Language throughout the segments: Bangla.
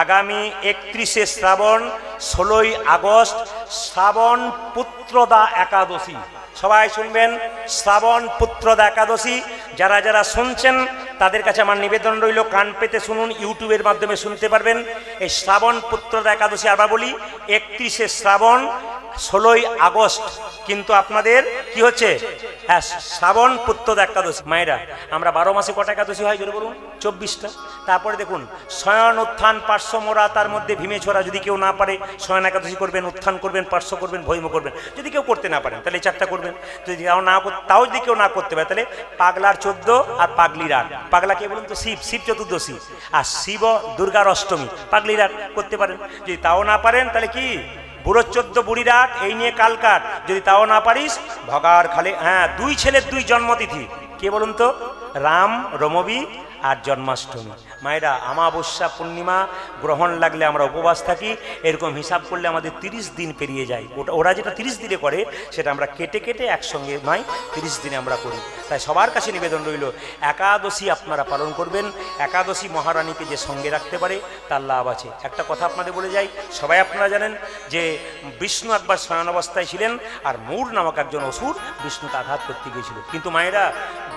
আগামী 31শে শ্রাবণ 16ই আগস্ট শ্রাবণ পুত্রদা একাদশী। সবাই শুনবেন, শ্রাবণ পুত্রদা একাদশী। যারা যারা শুনছেন তাদের কাছে আমার নিবেদন রইল, কান পেতে শুনুন, ইউটিউবের মাধ্যমে শুনতে পারবেন। এই শ্রাবণ পুত্রদা একাদশী আবার বলি, 31শে শ্রাবণ 16ই আগস্ট কিন্তু আপনাদের কি হচ্ছে? হ্যাঁ, শ্রাবণ পুত্রদা একাদশী। মায়েরা, আমরা 12 মাসে কটা একাদশী হয় জোরে বলুন? 24টা। তারপরে দেখুন, শয়ন উত্থান পার্শ্ব মোরা, তার মধ্যে ভীমে ছোড়া। যদি কেউ না পারে শয়ন একাদশী করবেন, উত্থান করবেন, পার্শ্ব করবেন, ভৈম করবেন। যদি কেউ করতে না পারেন তাহলে 4টা করবেন। তাও যদি কেউ না করতে পারে তাহলে পাগলার 14 আর পাগলির 8। পাগলা কে বলুন তো? শিব, শিব চতুর্দশী। আর শিব দুর্গার অষ্টমী, পাগলির 8 করতে পারেন। যদি তাও না পারেন তাহলে কি বুড়োর 14 বুড়ির 8, এই নিয়ে কালকাট। যদি তাও না পারিস ভগার খালে, হ্যাঁ, 2 ছেলের 2 জন্মতিথি। কে বলুন তো? রাম রমবী আর জন্মাষ্টমী। মায়েরা, অমাবস্যা পূর্ণিমা গ্রহণ লাগলে আমরা উপবাস থাকি। এরকম হিসাব করলে আমাদের 30 দিন পেরিয়ে যায়। ওরা যেটা 30 দিনে করে সেটা আমরা কেটে কেটে একসঙ্গে নয় 30 দিনে আমরা করি। তাই সবার কাছে নিবেদন রইল, একাদশী আপনারা পালন করবেন। একাদশী মহারানীকে যে সঙ্গে রাখতে পারে তার লাভ আছে। একটা কথা আপনাদের বলে যাই, সবাই আপনারা জানেন যে বিষ্ণু একবার শয়ন অবস্থায় ছিলেন, আর মূর নামক একজন অসুর বিষ্ণুকে আঘাত করতে গিয়েছিল। কিন্তু মায়েরা,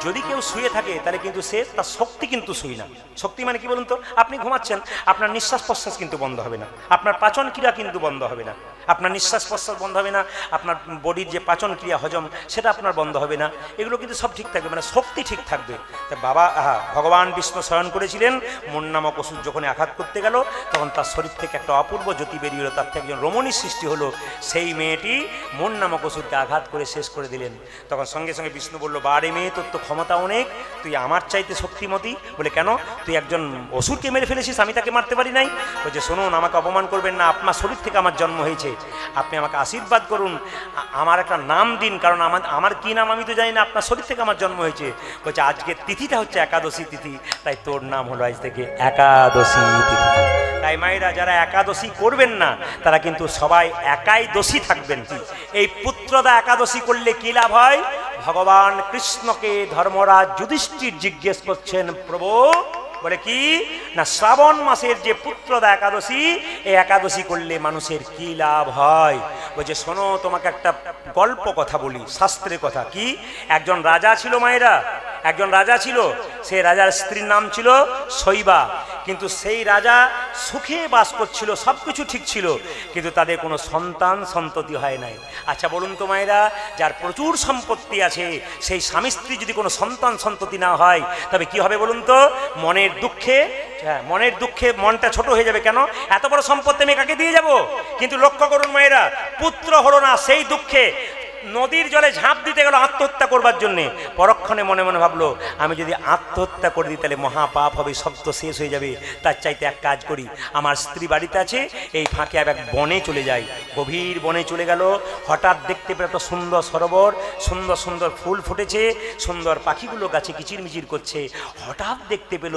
যদি কেউ শুয়ে থাকে তাহলে কিন্তু সে তার শক্তি কিন্তু শুই না। শক্তি মানে কি বলুন তো? আপনি ঘুমাচ্ছেন, আপনার নিঃশ্বাস প্রশ্বাস কিন্তু বন্ধ হবে না, আপনার পাচন ক্রিয়া কিন্তু বন্ধ হবে না, আপনার নিঃশ্বাস প্রশ্বাস বন্ধ হবে না, আপনার বডির যে পাচন ক্রিয়া হজম সেটা আপনার বন্ধ হবে না। এগুলো কিন্তু সব ঠিক থাকবে, মানে শক্তি ঠিক থাকবে। তা বাবা ভগবান বিষ্ণু শয়ন করেছিলেন, মন নামক অসুর যখন আঘাত করতে গেল তখন তার শরীর থেকে একটা অপূর্ব জ্যোতি বেরিয়ে হলো, তার থেকে একজন রমণীর সৃষ্টি হলো। সেই মেয়েটি মন নামক অসুরকে আঘাত করে শেষ করে দিলেন। তখন সঙ্গে সঙ্গে বিষ্ণু বলল, বারে মেয়ে, তোর তো ক্ষমতা অনেক, তুই আমার চাইতে শক্তিমতী। বলে, কেন? তুই একজন অসুরকে মেরে ফেলেছিস, আমি তাকে মারতে পারি নাই? বলছে, শুনুন, আমাকে অপমান করবেন না, আপনার শরীর থেকে আমার জন্ম হয়েছে, আপনি আমাকে আশীর্বাদ করুন, আমার একটা নাম দিন, কারণ আমার কি নাম আমি তো জানি না, আপনার শরীর থেকে আমার জন্ম হয়েছে। বলছে, আজকের তিথিটা হচ্ছে একাদশী তিথি, তাই তোর নাম হলো আজ থেকে একাদশী তিথি। তাই মায়েরা, যারা একাদশী করবেন না তারা কিন্তু সবাই একাই দোষী থাকবেন। এই পুত্রদা একাদশী করলে কি লাভ হয়? ভগবান কৃষ্ণকে ধর্মরাজ যুধিষ্ঠির জিজ্ঞেস করছেন, প্রভু, বলে কি না, শ্রাবণ মাসের যে পুত্রদা একাদশী, এই একাদশী করলে মানুষের কি লাভ হয়? বলছে, শোনো, তোমাকে একটা গল্প কথা বলি, শাস্ত্রের কথা। কি? একজন রাজা ছিল মায়েরা, একজন রাজা ছিল। সেই রাজার স্ত্রীর নাম ছিল শৈবা। কিন্তু সেই রাজা সুখে বাস করছিল, সব কিছু ঠিক ছিল, কিন্তু তাদের কোনো সন্তান সন্ততি হয় নাই। আচ্ছা বলুন তো মায়েরা, যার প্রচুর সম্পত্তি আছে সেই স্বামী স্ত্রী যদি কোনো সন্তান সন্ততি না হয় তবে কি হবে বলুন তো? মনের দুঃখে মনটা ছোট হয়ে যাবে। কেন? এত বড় সম্পত্তি আমি কাকে দিয়ে যাব? কিন্তু লক্ষ্য করুন মায়েরা, পুত্র হলো না, সেই দুঃখে নদীর জলে ঝাঁপ দিতে গেল আত্মহত্যা করবার জন্যে। পরক্ষণে মনে মনে ভাবলো, আমি যদি আত্মহত্যা করে দিই তাহলে মহাপাপ হবে, সব তো শেষ হয়ে যাবে। তার চাইতে এক কাজ করি, আমার স্ত্রী বাড়িতে আছে, এই ফাঁকে এক বনে চলে যাই। গভীর বনে চলে গেল। হঠাৎ দেখতে পেল একটা সুন্দর সরোবর, সুন্দর সুন্দর ফুল ফুটেছে, সুন্দর পাখিগুলো গাছে কিচিরমিচির করছে। হঠাৎ দেখতে পেল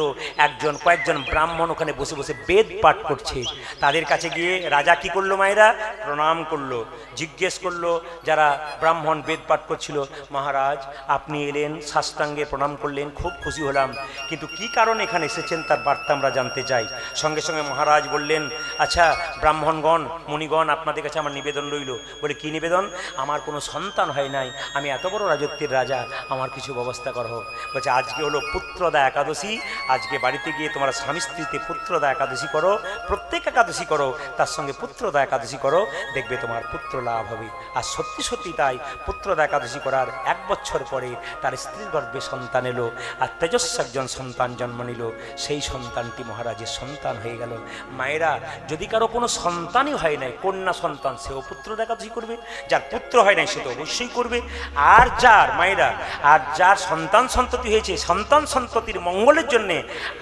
কয়েকজন ব্রাহ্মণ ওখানে বসে বসে বেদ পাঠ করছে। তাদের কাছে গিয়ে রাজা কি করলো মায়েরা? প্রণাম করলো, জিজ্ঞেস করলো, যারা ব্রাহ্মণ বেদ পাঠ করছিল, মহারাজ আপনি এলেন, সাষ্টাঙ্গে প্রণাম করলেন, খুব খুশি হলাম, কিন্তু কি কারণে এখানে এসেছেন তার বার্তা আমরা জানতে চাই। সঙ্গে সঙ্গে মহারাজ বললেন, আচ্ছা ব্রাহ্মণগণ, মুনিগণ, আপনাদের কাছে আমার নিবেদন রইল। বলে, কি নিবেদন? আমার কোনো সন্তান হয় নাই, আমি এত বড় রাজত্বের রাজা, আমার কিছু ব্যবস্থা করো। বলছে, আজকে হলো পুত্রদা একাদশী, আজকে বাড়িতে গিয়ে তোমরা স্বামী স্ত্রীতে পুত্রদা একাদশী করো, প্রত্যেক একাদশী করো, তার সঙ্গে পুত্রদা একাদশী করো, দেখবে তোমার পুত্র লাভ হবে। আর সত্যি সত্যি তাই, পুত্রদা একাদশী করার 1 বছর পরে তার স্ত্রীর গর্ভে সন্তান এলো, আর তেজস্বী একজন সন্তান জন্ম নিল। সেই সন্তানটি মহারাজের সন্তান হয়ে গেল। মায়েরা, যদি কারো কোনো সন্তানই হয় নাই, কন্যা সন্তান, সেও পুত্রদা একাদশী করবে। যার পুত্র হয় নাই সে তো অবশ্যই করবে। আর যার সন্তান সন্ততি হয়েছে, সন্তান সন্ততির মঙ্গলের জন্যে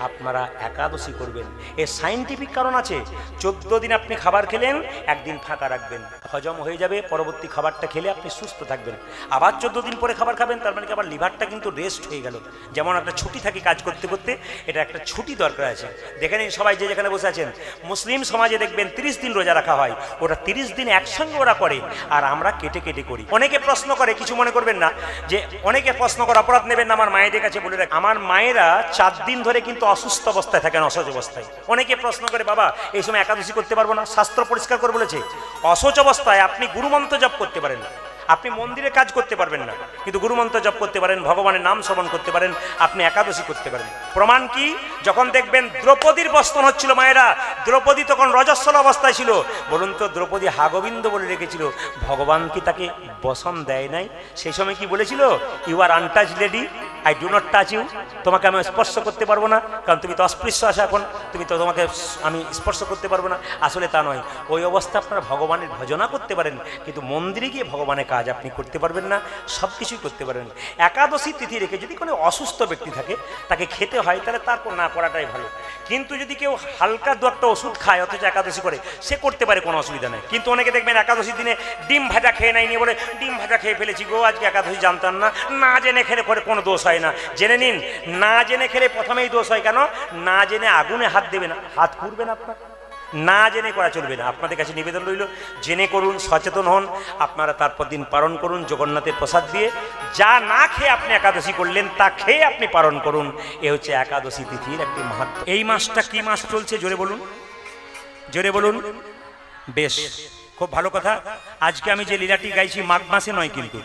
আপনারা একাদশী করবেন। এর সাইন্টিফিক কারণ আছে। 14 দিন আপনি খাবার খেলেন, 1 দিন ফাঁকা রাখবেন। হজম হয়ে যাবে, পরবর্তী খাবারটা খেলে আপনি সুস্থ থাকবেন। আবার 14 দিন পরে খাবার খাবেন, তার মানে কি আবার লিভারটা কিন্তু রেস্ট হয়ে গেল। যেমন একটা ছুটি থাকে কাজ করতে করতে, এটা একটা ছুটি দরকার আছে। দেখেন সবাই যে যেখানে বসে আছেন, মুসলিম সমাজে দেখবেন 30 দিন রোজা রাখা হয়, ওটা 30 দিন একসঙ্গে ওরা করে, আর আমরা কেটে কেটে করি। অনেকে প্রশ্ন করে, কিছু মনে করবেন না, যে অনেকে প্রশ্ন করে, অপরাধ নেবেন না, আমার মায়েদের কাছে বলে রাখ, আমার মায়েরা 4 দিন ধরে কিন্তু অসুস্থ অবস্থায় থাকেন, অসহজ অবস্থায়। অনেকে প্রশ্ন করে, বাবা এই সময় একাদশী করতে পারবো না, শাস্ত্র পরিষ্কার করে বলেছে অসহজ অবস্থায় আপনি গুরুমন্ত্র জপ করতে পারেন, আপনি মন্দিরে কাজ করতে পারবেন না, কিন্তু গুরুমন্ত্র জপ করতে পারেন, ভগবানের নাম শ্রবণ করতে পারেন, আপনি একাদশী করতে পারেন। প্রমাণ কি? যখন দেখবেন দ্রৌপদীর বস্তন হচ্ছিল, মায়েরা, দ্রৌপদী তখন রজস্বল অবস্থায় ছিল, বলুন তো দ্রৌপদী হা গোবিন্দ বলে রেখেছিল, ভগবান কি তাকে বসন দেয় নাই? সেই সময় কি বলেছিল? You are untouch lady, I do not touch you, তোমাকে আমি স্পর্শ করতে পারবো না, কারণ তুমি তো অস্পৃশ্য আছো এখন, তুমি তো, তোমাকে আমি স্পর্শ করতে পারবো না। আসলে তা নয়, ওই অবস্থা আপনারা ভগবানের ভজনা করতে পারেন, কিন্তু মন্দিরে গিয়ে ভগবানের কাজ আপনি করতে পারবেন না, সব কিছুই করতে পারবেন। একাদশী তিথি রেখে যদি কোনো অসুস্থ ব্যক্তি থাকে, তাকে খেতে হয়, তাহলে তারপর না করাটাই ভালো। কিন্তু যদি কেউ হালকা দু একটা ওষুধ খায় অথচ একাদশী করে, সে করতে পারে, কোনো অসুবিধা নেই। কিন্তু অনেকে দেখবেন একাদশীর দিনে ডিম ভাজা খেয়ে নাই, নিয়ে বলে ডিম ভাজা খেয়ে ফেলেছি গো, আজকে একাদশী জানতাম না। না জেনে খেলে করে কোনো দোষ হয় না, জেনে নিন। না জেনে খেলে প্রথমেই দোষ হয়। কেন? না জেনে আগুনে হাত দেবে না, হাত পুড়বে না আপনার। না জেনে করা চলবে না। আপনাদের কাছে নিবেদন রইল, জেনে করুন, সচেতন হন, আপনারা তারপর দিন পালন করুন জগন্নাথের প্রসাদ দিয়ে। যা না খেয়ে আপনি একাদশী করলেন, তা খেয়ে আপনি পালন করুন। এ হচ্ছে একাদশী তিথির একটি মাহাত্ম্য। এই মাসটা কি মাস চলছে জোরে বলুন, জোরে বলুন। বেশ, খুব ভালো কথা। আজকে আমি যে লীলাটি গাইছি মাঘ মাসে নয়, কিন্তু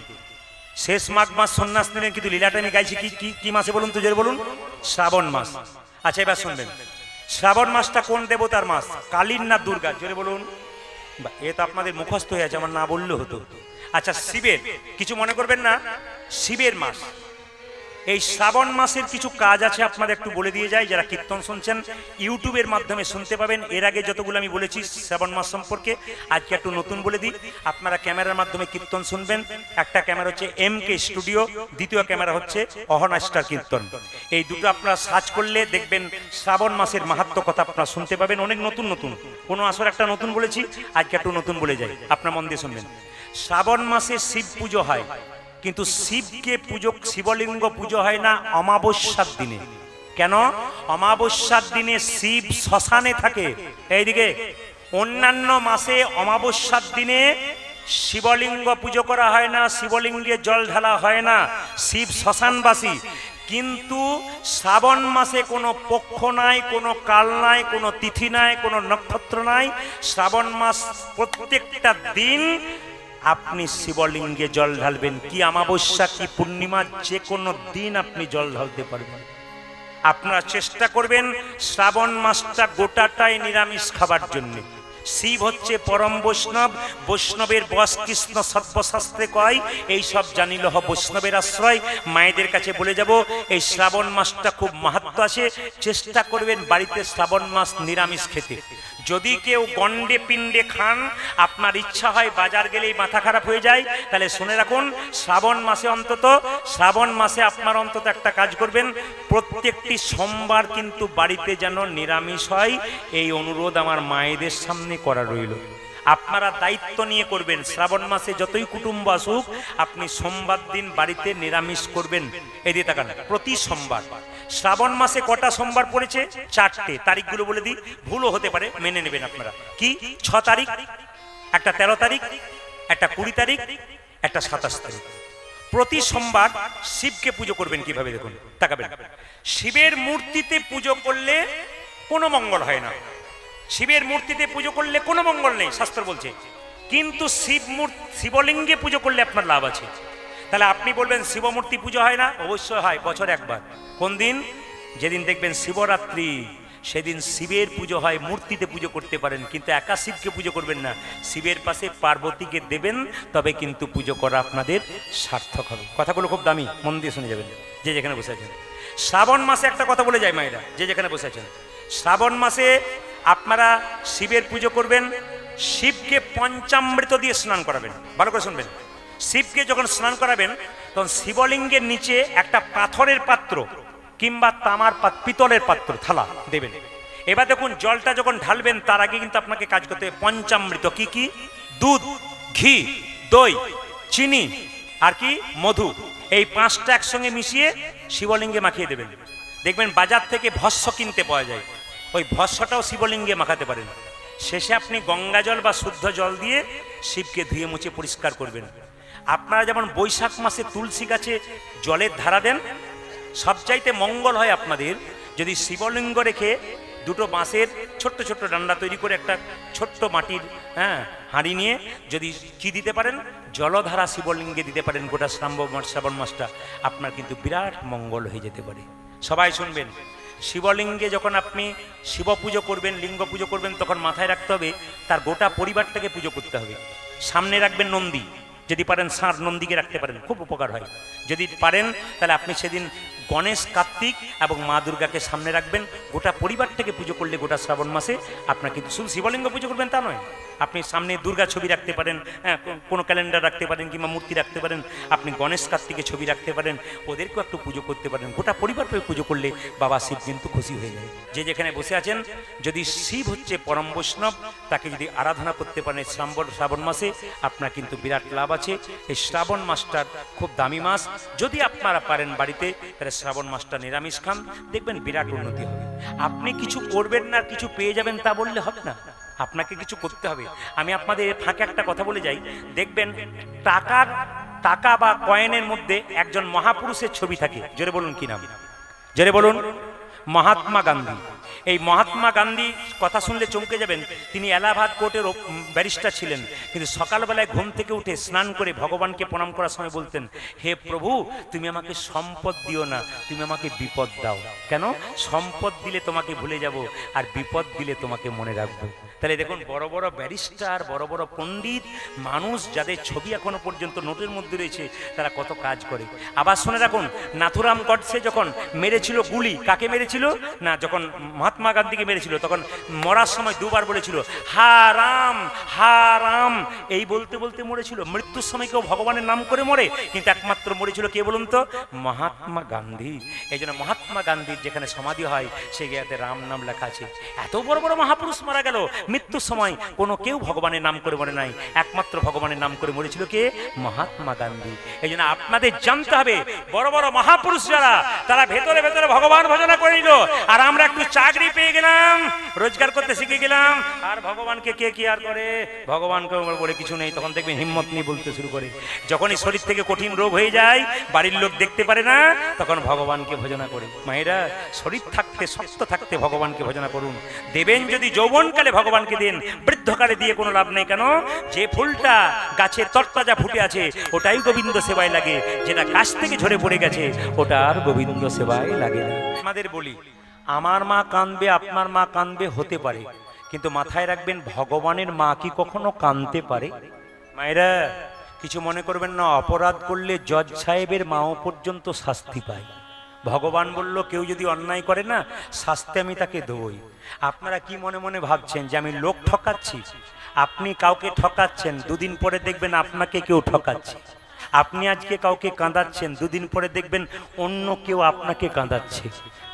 শেষ মাঘ মাস সন্ন্যাস দিনের, কিন্তু লীলাটা আমি গাইছি কি মাসে বলুন তো, জোরে বলুন। শ্রাবণ মাস। আচ্ছা, এবার শুনবেন, শ্রাবণ মাসটা কোন দেবতার মাস? কালীর না দুর্গা? জোরে বলুন। এ তো আপনাদের মুখস্থ হয়ে আছে, আমার না বললেও হতো। আচ্ছা, শিবের, কিছু মনে করবেন না, শিবের মাস। এই শ্রাবণ মাসের কিছু কাজ আছে, আপনাদের একটু বলে দিয়ে যায়। যারা কীর্তন শুনছেন ইউটিউবের মাধ্যমে শুনতে পাবেন। এর আগে যতগুলো আমি বলেছি শ্রাবণ মাস সম্পর্কে, আজকে একটু নতুন বলে দিই। আপনারা ক্যামেরার মাধ্যমে কীর্তন শুনবেন। একটা ক্যামেরা হচ্ছে MK স্টুডিও, দ্বিতীয় ক্যামেরা হচ্ছে অহনা স্টার কীর্তন। এই দুটো আপনারা সার্চ করলে দেখবেন শ্রাবণ মাসের মাহাত্ম্য কথা আপনারা শুনতে পাবেন। অনেক নতুন নতুন, কোনো আসর একটা নতুন বলেছি, আজকে একটু নতুন বলে যাই, আপনারা মন দিয়ে শুনবেন। শ্রাবণ মাসে শিব পুজো হয়, কিন্তু শিবকে শিবলিঙ্গ পুজো হয় না অমাবস্যার দিনে। কেন? অমাবস্যার দিনে শিব শ্মশানে থাকে। এইদিকে অন্যান্য মাসে অমাবস্যার দিনে শিবলিঙ্গ পুজো করা হয় না, শিবলিঙ্গে জল ঢালা হয় না, শিব শ্মশানবাসী। কিন্তু শ্রাবণ মাসে কোনো পক্ষ নাই, কোনো কাল নাই, কোনো তিথি নাই, কোনো নক্ষত্র নাই। শ্রাবণ মাস প্রত্যেকটা দিন আপনি শিবলিঙ্গে জল ঢালবেন। কি অমাবস্যা, কি পূর্ণিমা, যে কোনো দিন আপনি জল ঢালতে পারবেন। আপনারা চেষ্টা করবেন শ্রাবণ মাসটা গোটাটাই নিরামিষ খাবার জন্য। শিব হচ্ছে পরম বৈষ্ণব, বৈষ্ণবের বস কৃষ্ণ সর্বশাস্ত্রে কয়, এই সব জানিলহ বৈষ্ণবের আশ্রয়। মায়েদের কাছে বলে যাব, এই শ্রাবণ মাসটা খুব মাহাত্ম্য আছে। চেষ্টা করবেন বাড়িতে শ্রাবণ মাস নিরামিষ খেতে। যদি কেউ গন্ডে পিণ্ডে খান, আপনার ইচ্ছা হয় বাজার গেলেই মাথা খারাপ হয়ে যায়, তাহলে শুনে রাখুন, শ্রাবণ মাসে অন্তত, শ্রাবণ মাসে আপনার অন্তত একটা কাজ করবেন, প্রত্যেকটি সোমবার কিন্তু বাড়িতে যেন নিরামিষ হয়। এই অনুরোধ আমার মায়েদের সামনে করা রইল। আপনারা দায়িত্ব নিয়ে করবেন। শ্রাবণ মাসে যতই কুটুম্ব আসুক, আপনি সোমবার দিন বাড়িতে নিরামিষ করবেন। এই দিয়ে তাকান, প্রতি সোমবার। শ্রাবণ মাসে কটা সোমবার পড়েছে? 4টে। তারিখগুলো বলে দিই, ভুলও হতে পারে, মেনে নেবেন আপনারা। কি? 6 তারিখ, একটা 13 তারিখ, একটা 20 তারিখ, একটা 27 তারিখ। প্রতি সোমবার শিবকে পুজো করবেন। কিভাবে দেখুন, তাকাবেন। শিবের মূর্তিতে পুজো করলে কোনো মঙ্গল হয় না। শিবের মূর্তিতে পুজো করলে কোনো মঙ্গল নেই, শাস্ত্র বলছে। কিন্তু শিবলিঙ্গে পুজো করলে আপনার লাভ আছে। তাহলে আপনি বলবেন শিবমূর্তি পুজো হয় না? অবশ্যই হয়, বছরে একবার। কোন দিন? যেদিন দেখবেন শিবরাত্রি, সেদিন শিবের পুজো হয়। মূর্তিতে পুজো করতে পারেন, কিন্তু একা শিবকে পুজো করবেন না। শিবের পাশে পার্বতীকে দেবেন, তবে কিন্তু পুজো করা আপনাদের সার্থক হবে। কথাগুলো খুব দামি, মন দিয়ে শুনে যাবেন যে যেখানে বসে আছেন। শ্রাবণ মাসে একটা কথা বলে যায় মায়েরা, যে যেখানে বসে আছেন, শ্রাবণ মাসে আপনারা শিবের পুজো করবেন। শিবকে পঞ্চামৃত দিয়ে স্নান করাবেন। ভালো করে শুনবেন। শিবকে যখন স্নান করাবেন, তখন শিবলিঙ্গের নিচে একটা পাথরের পাত্র কিংবা তামার পিতলের পাত্র, থালা দেবেন। এবার দেখুন, জলটা যখন ঢালবেন তার আগে কিন্তু আপনাকে কাজ করতে হবে পঞ্চামৃত। কি কি? দুধ, ঘি, দই, চিনি আর কি মধু, এই পাঁচটা একসঙ্গে মিশিয়ে শিবলিঙ্গে মাখিয়ে দেবেন। দেখবেন বাজার থেকে ভস্ম কিনতে পাওয়া যায়, ওই ভস্মটাও শিবলিঙ্গে মাখাতে পারেন। শেষে আপনি গঙ্গা জল বা শুদ্ধ জল দিয়ে শিবকে ধুয়ে মুছে পরিষ্কার করবেন। আপনারা যেমন বৈশাখ মাসে তুলসী গাছে জলের ধারা দেন, সবচাইতে মঙ্গল হয় আপনাদের যদি শিবলিঙ্গ রেখে দুটো বাঁশের ছোট্ট ছোট্ট ডান্ডা তৈরি করে একটা ছোট্ট মাটির হাঁড়ি নিয়ে যদি কি দিতে পারেন, জলধারা শিবলিঙ্গে দিতে পারেন গোটা শ্রাবণ মাসটা, আপনার কিন্তু বিরাট মঙ্গল হয়ে যেতে পারে। সবাই শুনবেন, শিবলিঙ্গে যখন আপনি শিব পুজো করবেন, লিঙ্গ পুজো করবেন, তখন মাথায় রাখতে হবে তার গোটা পরিবারটাকে পুজো করতে হবে। সামনে রাখবেন নন্দী, যদি পারেন ষাঁড় নন্দীকে রাখতে পারেন, খুব উপকার হয়। যদি পারেন তাহলে আপনি সেদিন গণেশ, কার্তিক এবং মা দুর্গাকে সামনে রাখবেন। গোটা পরিবারটাকে পুজো করলে গোটা শ্রাবণ মাসে আপনার কিন্তু শুধু শিবলিঙ্গ পুজো করবেন তা নয়, আপনি সামনে দুর্গা ছবি রাখতে পারেন, কোনো ক্যালেন্ডার রাখতে পারেন কিংবা মূর্তি রাখতে পারেন, আপনি গণেশ কার্তিকের ছবি রাখতে পারেন, ওদেরকেও একটু পুজো করতে পারেন। গোটা পরিবারকে পুজো করলে বাবা শিব কিন্তু খুশি হয়ে যায়। যে যেখানে বসে আছেন, যদি শিব হচ্ছে পরম বৈষ্ণব, তাকে যদি আরাধনা করতে পারেন শ্রাবণ মাসে, আপনার কিন্তু বিরাট লাভ আছে। এই শ্রাবণ মাসটার খুব দামি মাস। যদি আপনারা পারেন বাড়িতে, তাহলে শ্রাবণ মাসটা নিরামিষ খান, দেখবেন বিরাট উন্নতি হবে। আপনি কিছু করবেন না, কিছু পেয়ে যাবেন তা বললে হবে না, আপনাকে কিছু করতে হবে। আমি আপনাদের ফাঁকে একটা কথা বলে যাই, দেখবেন টাকা বা কয়েনের মধ্যে একজন মহাপুরুষের ছবি থাকে। জোরে বলুন কি নাম? জোরে বলুন। মহাত্মা গান্ধী। এই মহাত্মা গান্ধী কথা শুনলে চমকে যাবেন। তিনি এলাহাবাদ কোর্টের ব্যারিস্টার ছিলেন, কিন্তু সকালবেলায় ঘুম থেকে উঠে স্নান করে ভগবানকে প্রণাম করার সময় বলতেন, হে প্রভু, তুমি আমাকে সম্পদ দিও না, তুমি আমাকে বিপদ দাও। কেন? সম্পদ দিলে তোমাকে ভুলে যাব, আর বিপদ দিলে তোমাকে মনে রাখবো। তাহলে দেখুন, বড় বড় ব্যারিস্টার, বড় বড় পণ্ডিত মানুষ, যাদের ছবি এখনো পর্যন্ত নোটের মধ্যে রয়েছে, তারা কত কাজ করে। আবার শুনে রাখুন, নাথুরাম গডসে যখন মেরেছিল গুলি, কাকে মেরেছিল না, যখন মহাত্মা গান্ধীকে মেরেছিল, তখন মরার সময় দুবার বলেছিল হা রাম, হা রাম, এই বলতে বলতে মরেছিল। মৃত্যুর সময় কেউ ভগবানের নাম করে মরে, কিন্তু একমাত্র মরেছিল কে বলুন তো? মহাত্মা গান্ধী। এই জন্য মহাত্মা গান্ধীর যেখানে সমাধি হয়, সেই জায়গাতে রাম নাম লেখা আছে। এত বড় বড় মহাপুরুষ মারা গেল, মৃত্যুর সময় কোনো কেউ ভগবানের নাম করে মরে নাই, একমাত্র ভগবানের নাম করে মরেছিল কে? মহাত্মা গান্ধী। এই জন্য আপনাদের জানতে হবে, বড় বড় মহাপুরুষ যারা, তারা ভেতরে ভেতরে ভগবান ভজনা করে নিল, আর আমরা একটু চাকরি পেয়ে গেলাম, রোজগার করতে শিখে গেলাম, আর ভগবানকে কে কি আর করে? ভগবানকে বলে কিছু নেই। তখন দেখবেন হিম্মত নিয়ে বলতে শুরু করে। যখনই শরীর থেকে কঠিন রোগ হয়ে যায়, বাড়ির লোক দেখতে পারে না, তখন ভগবানকে ভজনা করে। মায়েরা, শরীর থাকতে, শক্ত থাকতে ভগবানকে ভজনা করুন। দেবেন যদি যৌবনকালে ভগবানকে দেন, বৃদ্ধকালে দিয়ে কোনো লাভ নেই। কেন? যে ফুলটা গাছের তরতাজা ফুটে আছে, ওটাই গোবিন্দ সেবায় লাগে, যেটা গাছ থেকে ঝরে পড়ে গেছে, ওটা আর গোবিন্দ সেবায় লাগে না। আমাদের বলি, আমার মা কাঁদবে, আপনার মা কাঁদবে, হতে পারে, কিন্তু মাথায় রাখবেন, ভগবানের মা কি কখনো কাঁদতে পারে? মায়েরা, কিছু মনে করবেন না, অপরাধ করলে জজ সাহেবের মাও পর্যন্ত শাস্তি পায়। ভগবান বলল, কেউ যদি অন্যায় করে না, শাস্তি আমি তাকে দেবই। আপনারা কি মনে মনে ভাবছেন যে আমি লোক ঠকাচ্ছি? আপনি কাউকে ঠকাচ্ছেন, দুদিন পরে দেখবেন আপনাকে কেউ ঠকাচ্ছে। আপনি আজকে কাউকে কাঁদাচ্ছেন, দুদিন পরে দেখবেন অন্য কেউ আপনাকে কাঁদাচ্ছে।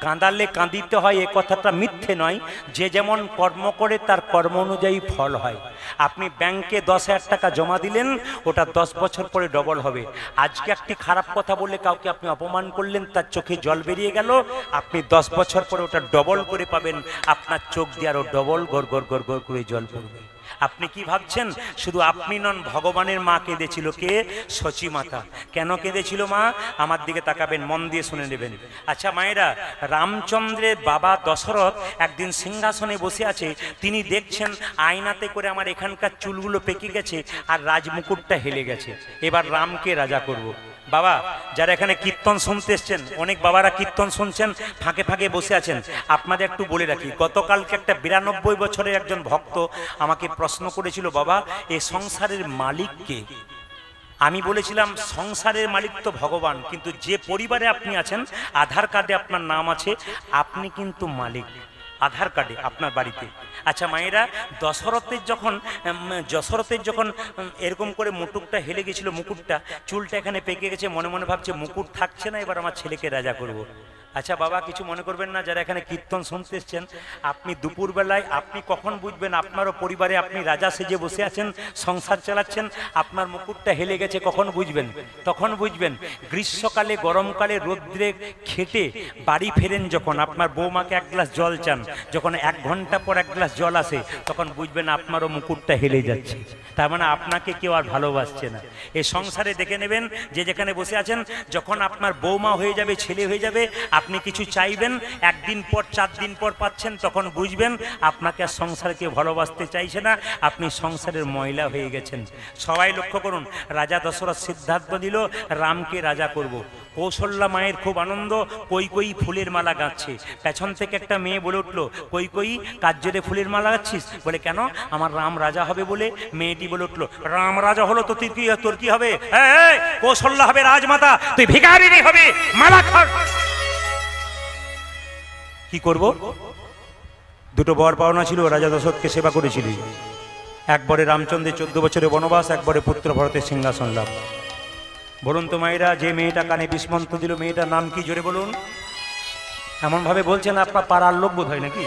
কাঁদালে কাঁদিতে হয়, এ কথাটা মিথ্যে নয়। যে যেমন কর্ম করে তার কর্ম অনুযায়ী ফল হয়। আপনি ব্যাংকে 10,000 টাকা জমা দিলেন, ওটা 10 বছর পরে ডবল হবে। আজকে একটি খারাপ কথা বললে কাউকে আপনি অপমান করলেন, তার চোখে জল বেরিয়ে গেল, আপনি 10 বছর পরে ওটা ডবল করে পাবেন। আপনার চোখ দিয়ে আরো ডবল গড় গড় গড় গড় করে জল পড়বে। আপনি কি ভাবছেন শুধু আপনি নন, ভগবানের মা কেঁদেছিল। কে? সচী মাতা। কেন কেঁদেছিল মা? আমার দিকে তাকাবেন, মন দিয়ে শুনে নেবেন। আচ্ছা মায়েরা, রামচন্দ্রের বাবা দশরথ একদিন সিংহাসনে বসে আছে, তিনি দেখছেন আয়নাতে করে আমার এখানকার চুলগুলো পেকে গেছে আর রাজমুকুটটা হেলে গেছে, এবার রামকে রাজা করব। বাবা, যারা এখানে কীর্তন শুনতে এসছেন, অনেক বাবারা কীর্তন শুনছেন, ফাঁকে ফাঁকে বসে আছেন, আপনাদের একটু বলে রাখি, গতকালকে একটা 92 বছরের একজন ভক্ত আমাকে প্রশ্ন করেছিল, বাবা এ সংসারের মালিক কে? আমি বলেছিলাম, সংসারের মালিক তো ভগবান, কিন্তু যে পরিবারে আপনি আছেন, আধার কার্ডে আপনার নাম আছে, আপনি কিন্তু মালিক আধার কার্ডে আপনার বাড়িতে। আচ্ছা মায়েরা, যশরথের যখন এরকম করে মুকুটটা হেলে গেছিল, মুকুটটা চুলটা এখানে পেকে গেছে, মনে মনে ভাবছে মুকুট থাকছে না, এবার আমার ছেলেকে রাজা করব। আচ্ছা বাবা, কিছু মনে করবেন না, যারা এখানে কীর্তন শুনতে এসছেন, আপনি দুপুরবেলায় আপনি কখন বুঝবেন আপনারও পরিবারে আপনি রাজা সেজে বসে আছেন, সংসার চালাচ্ছেন, আপনার মুকুটটা হেলে গেছে, কখন বুঝবেন? তখন বুঝবেন গ্রীষ্মকালে, গরমকালে রোদ্রে খেটে বাড়ি ফেরেন যখন, আপনার বৌমাকে এক গ্লাস জল চান, যখন 1 ঘন্টা পর 1 গ্লাস জল আসে, তখন বুঝবেন আপনারও মুকুটটা হেলে যাচ্ছে। তার মানে আপনাকে কেউ আর ভালোবাসছে না। এই সংসারে দেখে নেবেন, যে যেখানে বসে আছেন, যখন আপনার বৌমা হয়ে যাবে, ছেলে হয়ে যাবে, আপনি কিছু চাইবেন, 1 দিন পর 4 দিন পর পাচ্ছেন, তখন বুঝবেন আপনাকে আর সংসারকে ভালোবাসতে চাইছে না, আপনি সংসারের মহিলা হয়ে গেছেন। সবাই লক্ষ্য করুন, রাজা দশরথ সিদ্ধান্ত দিল রামকে রাজা করব। কৌশল্যা মায়ের খুব আনন্দ, কৈকেয়ী ফুলের মালা গাঁথছে। পেছন থেকে একটা মেয়ে বলে উঠলো, কৈকেয়ী কার জোরে ফুলের মালা গাঁথছিস? বলে কেন? আমার রাম রাজা হবে বলে। মেয়েটি বলে উঠলো, রাম রাজা হলো তো তোর কি হবে? কৌশল্যা হবে রাজমাতা, তুই ভিখারিনী হবে, মালা খা। কি করব? দুটো বর পাওনা ছিল, রাজা দশরথকে সেবা করেছিলি। একবারে রামচন্দ্রের 14 বছরের বনবাস, একবারে পুত্র ভরতের সিংহাসন লাভ। বলুন তো মায়েরা, যে মেয়েটা কানে বিস্মন্ত দিল, মেয়েটার নাম কি? জোরে বলুন। এমন ভাবে বলছেন আপনার পাড়ার লোক বোধ হয় নাকি?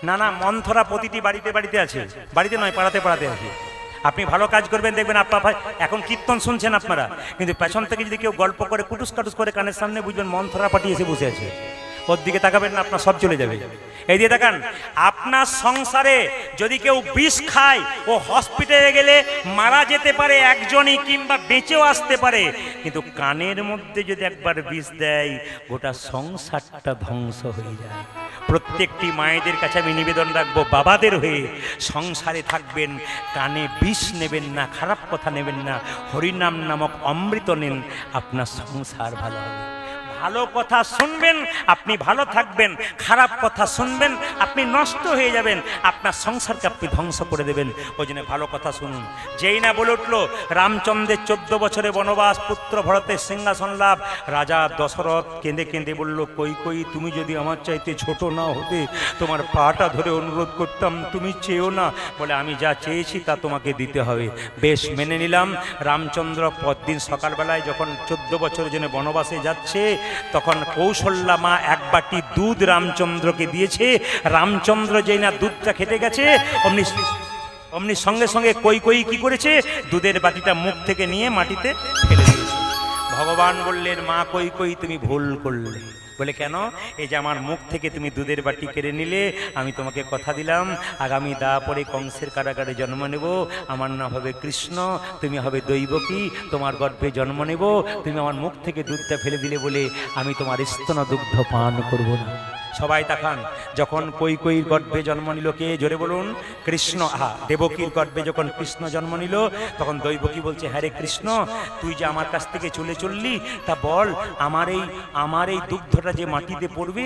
না না, মন্থরা প্রতিটি বাড়িতে বাড়িতে আছে, বাড়িতে নয় পাড়াতে পাড়াতে আছে। আপনি ভালো কাজ করবেন, দেখবেন আপনার এখন কীর্তন শুনছেন আপনারা, কিন্তু পেছন থেকে যদি কেউ গল্প করে কুটুস কাটুস করে কানের সামনে, বুঝবেন মন্থরা পার্টি এসে বসে আছে। ওর দিকে তাকাবেন না, আপনার সব চলে যাবে। এই দিয়ে তাকান, আপনার সংসারে যদি কেউ বিষ খায়, ও হসপিটালে গেলে মারা যেতে পারে একজনই, কিংবা বেঁচেও আসতে পারে, কিন্তু কানের মধ্যে যদি একবার বিষ দেয়, গোটা সংসারটা ধ্বংস হয়ে যায়। প্রত্যেকটি মায়েদের কাছে আমি নিবেদন রাখবো, বাবাদের হয়ে, সংসারে থাকবেন, কানে বিষ নেবেন না, খারাপ কথা নেবেন না, হরিনাম নামক অমৃত নেন, আপনার সংসার ভালো হবে। ভালো কথা শুনবেন, আপনি ভালো থাকবেন, খারাপ কথা শুনবেন, আপনি নষ্ট হয়ে যাবেন, আপনার সংসারকে আপনি ধ্বংস করে দেবেন। ওই জন্য ভালো কথা শুনুন। যেই না বলে উঠলো রামচন্দ্রের 14 বছরে বনবাস, পুত্র ভরতের সিংহাসন লাভ, রাজা দশরথ কেঁদে কেঁদে বলল, কৈকেয়ী তুমি যদি আমার চাইতে ছোট না হতে, তোমার পাটা ধরে অনুরোধ করতাম, তুমি চেয়েও না। বলে আমি যা চেয়েছি তা তোমাকে দিতে হবে। বেশ, মেনে নিলাম। রামচন্দ্র পরদিন সকালবেলায় যখন 14 বছরের জন্য বনবাসে যাচ্ছে, তখন কৌশল্যা মা 1 বাটি দুধ রামচন্দ্রকে দিয়েছে। রামচন্দ্র যেই না দুধটা খেতে গেছে, অমনি সঙ্গে সঙ্গে কৈকেয়ী কি করেছে? দুধের বাটিটা মুখ থেকে নিয়ে মাটিতে ফেলে দিয়েছে। ভগবান বললেন, মা কৈকেয়ী তুমি ভুল করলে। বলে কেন? এই যে আমার মুখ থেকে তুমি দুধের বাটি কেড়ে নিলে, আমি তোমাকে কথা দিলাম আগামী পরে কংসের কারাগারে জন্ম নেব, আমার নাম হবে কৃষ্ণ, তুমি হবে দৈবকী, তোমার গর্ভে জন্ম নেব, তুমি আমার মুখ থেকে দুধটা ফেলে দিলে বলে আমি তোমার স্তন দুগ্ধ পান করব না। সবাই তাকান, যখন কৈকেয়ীর গর্ভে জন্ম নিল কে? জোরে বলুন। কৃষ্ণ। দেবকীর গর্ভে যখন কৃষ্ণ জন্ম নিল, তখন দৈবকী বলছে, হ্যাঁ রে কৃষ্ণ, তুই যে আমার কাছ থেকে চললি, তা বল আমার এই দুগ্ধটা যে মাটিতে পড়বে,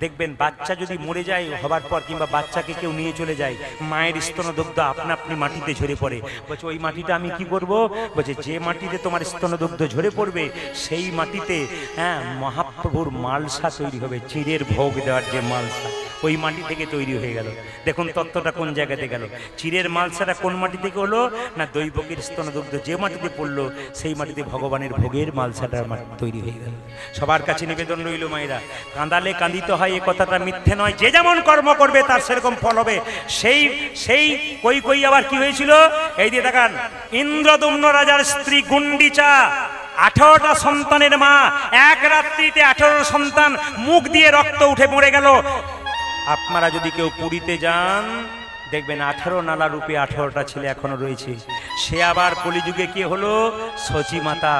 দেখবেন বাচ্চা যদি মরে যায় হবার পর, কিংবা বাচ্চাকে কেউ নিয়ে চলে যায়, মায়ের স্তন দুগ্ধ আপনা আপনি মাটিতে ঝরে পড়ে। বলছে ওই মাটিটা আমি কি করব? বলছে যে মাটিতে তোমার স্তন দুগ্ধ ঝরে পড়বে, সেই মাটিতে মহাপ্রভুর মালসা তৈরি হবে, চিরের ভোগ দেওয়ার যে মালসা, ওই মাটি থেকে তৈরি হয়ে গেল। দেখুন তত্ত্বটা কোন জায়গাতে গেল। চিরের মালসাটা কোন মাটি থেকে হলো? না দৈবকীর স্তনদুগ্ধ যে মাটিতে পড়লো, সেই মাটিতে ভগবানের ভোগের মালসাটা তৈরি হয়ে গেল। সবার কাছে নিবেদন রইল, মায়েরা, কাঁদালে কাঁদিতে হয়, এ কথাটা মিথ্যে নয়। যে যেমন কর্ম করবে তার সেরকম ফল হবে। সেই কৈকেয়ী আবার কি হয়েছিল? এই দিয়ে দেখান, ইন্দ্রদুম্ন রাজার স্ত্রী গুন্ডিচা, 18টা সন্তানের মা, এক রাত্রিতে 18 সন্তান, মুখ দিয়ে রক্ত উঠে মরে গেল। আপনারা যদি কেউ পুরীতে যান, দেখবেন 18 নালা রূপে 18টা ছেলে এখনো রয়েছে। সে আবার কলিযুগে কি হলো? শচী মাতা,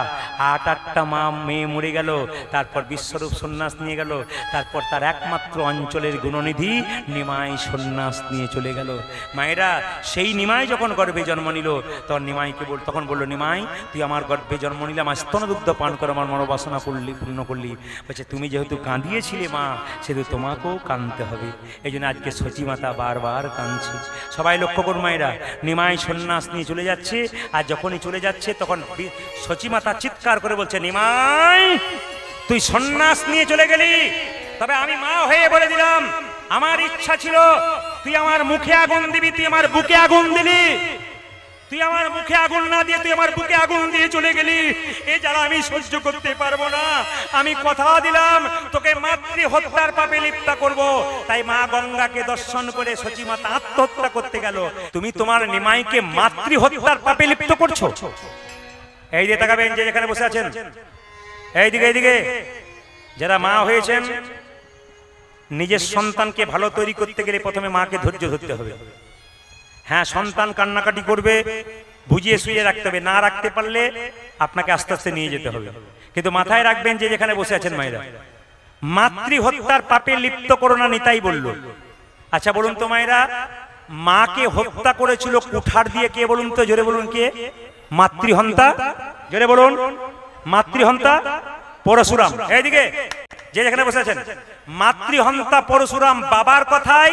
8টা মেয়ে মরে গেল, তারপর বিশ্বরূপ সন্ন্যাস নিয়ে গেল, তারপর তার একমাত্র অঞ্চলের গুণনিধি নিমাই সন্ন্যাস নিয়ে চলে গেল। মায়েরা, সেই নিমাই যখন গর্ভে জন্ম নিল, তখন নিমাইকে তখন বললো, নিমাই তুই আমার গর্ভে জন্ম নিলে, আমার স্তনদুগ্ধ পান করে আমার মনোবাসনা পূর্ণ করলি। বলছে তুমি যেহেতু কাঁদিয়েছিলে মা, সেহেতু তোমাকেও কাঁদতে হবে। এই জন্য আজকে শচী মাতা বারবার কাঁদছে। সবাই লক্ষ্য করুন মায়েরা, নিমাই সন্ন্যাস নিয়ে চলে যাচ্ছে, আর যখনই চলে যাচ্ছে তখন শচী মাতা চিৎকার করে বলছে, নিমাই তুই সন্ন্যাস নিয়ে চলে গেলি, তবে আমি মা হয়ে বলে দিলাম, আমার ইচ্ছা ছিল তুই আমার মুখে আগুন দিবি, তুই আমার বুকে আগুন দিলি। তুই আমার মুখে আগুন না দিয়ে তুই আমার বুকে আগুন দিয়ে চলে গেলি, এ জ্বালা আমি সহ্য করতে পারবো না। আমি কথা দিলাম তোকে মাতৃ হত্যার পাপে লিপ্ত করব। তাই মা গঙ্গাকে দর্শন করে সচিমাতা আত্মহত্যা করতে গেল। তুমি তোমার নিমাইকে মাতৃ হত্যার পাপে লিপ্ত করছো। এই দিকে তাকাবেন যে যেখানে বসে আছেন, এইদিকে এইদিকে যারা মা হয়েছেন, নিজের সন্তানকে ভালো তৈরি করতে গেলে প্রথমে মাকে ধৈর্য ধরতে হবে। হ্যাঁ, সন্তান কান্নাকাটি করবে, বুঝিয়ে শুয়ে রাখতে হবে, না রাখতে পারলে আপনাকে আস্তে আস্তে নিয়ে যেতে হবে। কিন্তু মাথায় রাখবেন যে যেখানে বসে আছেন মায়েরা, মাতৃ হত্যার পাপে লিপ্ত করো না, নিতাই বলল। আচ্ছা বলুন তো মায়েরা, মাকে হত্যা করেছিল কুঠার দিয়ে, কে বলুন তো, জোরে বলুন কে? মাতৃহন্তা, জোরে বলুন। মাতৃহন্তা পরশুরাম। এইদিকে যে যেখানে বসে আছেন, মাতৃহন্তা পরশুরাম বাবার কথায়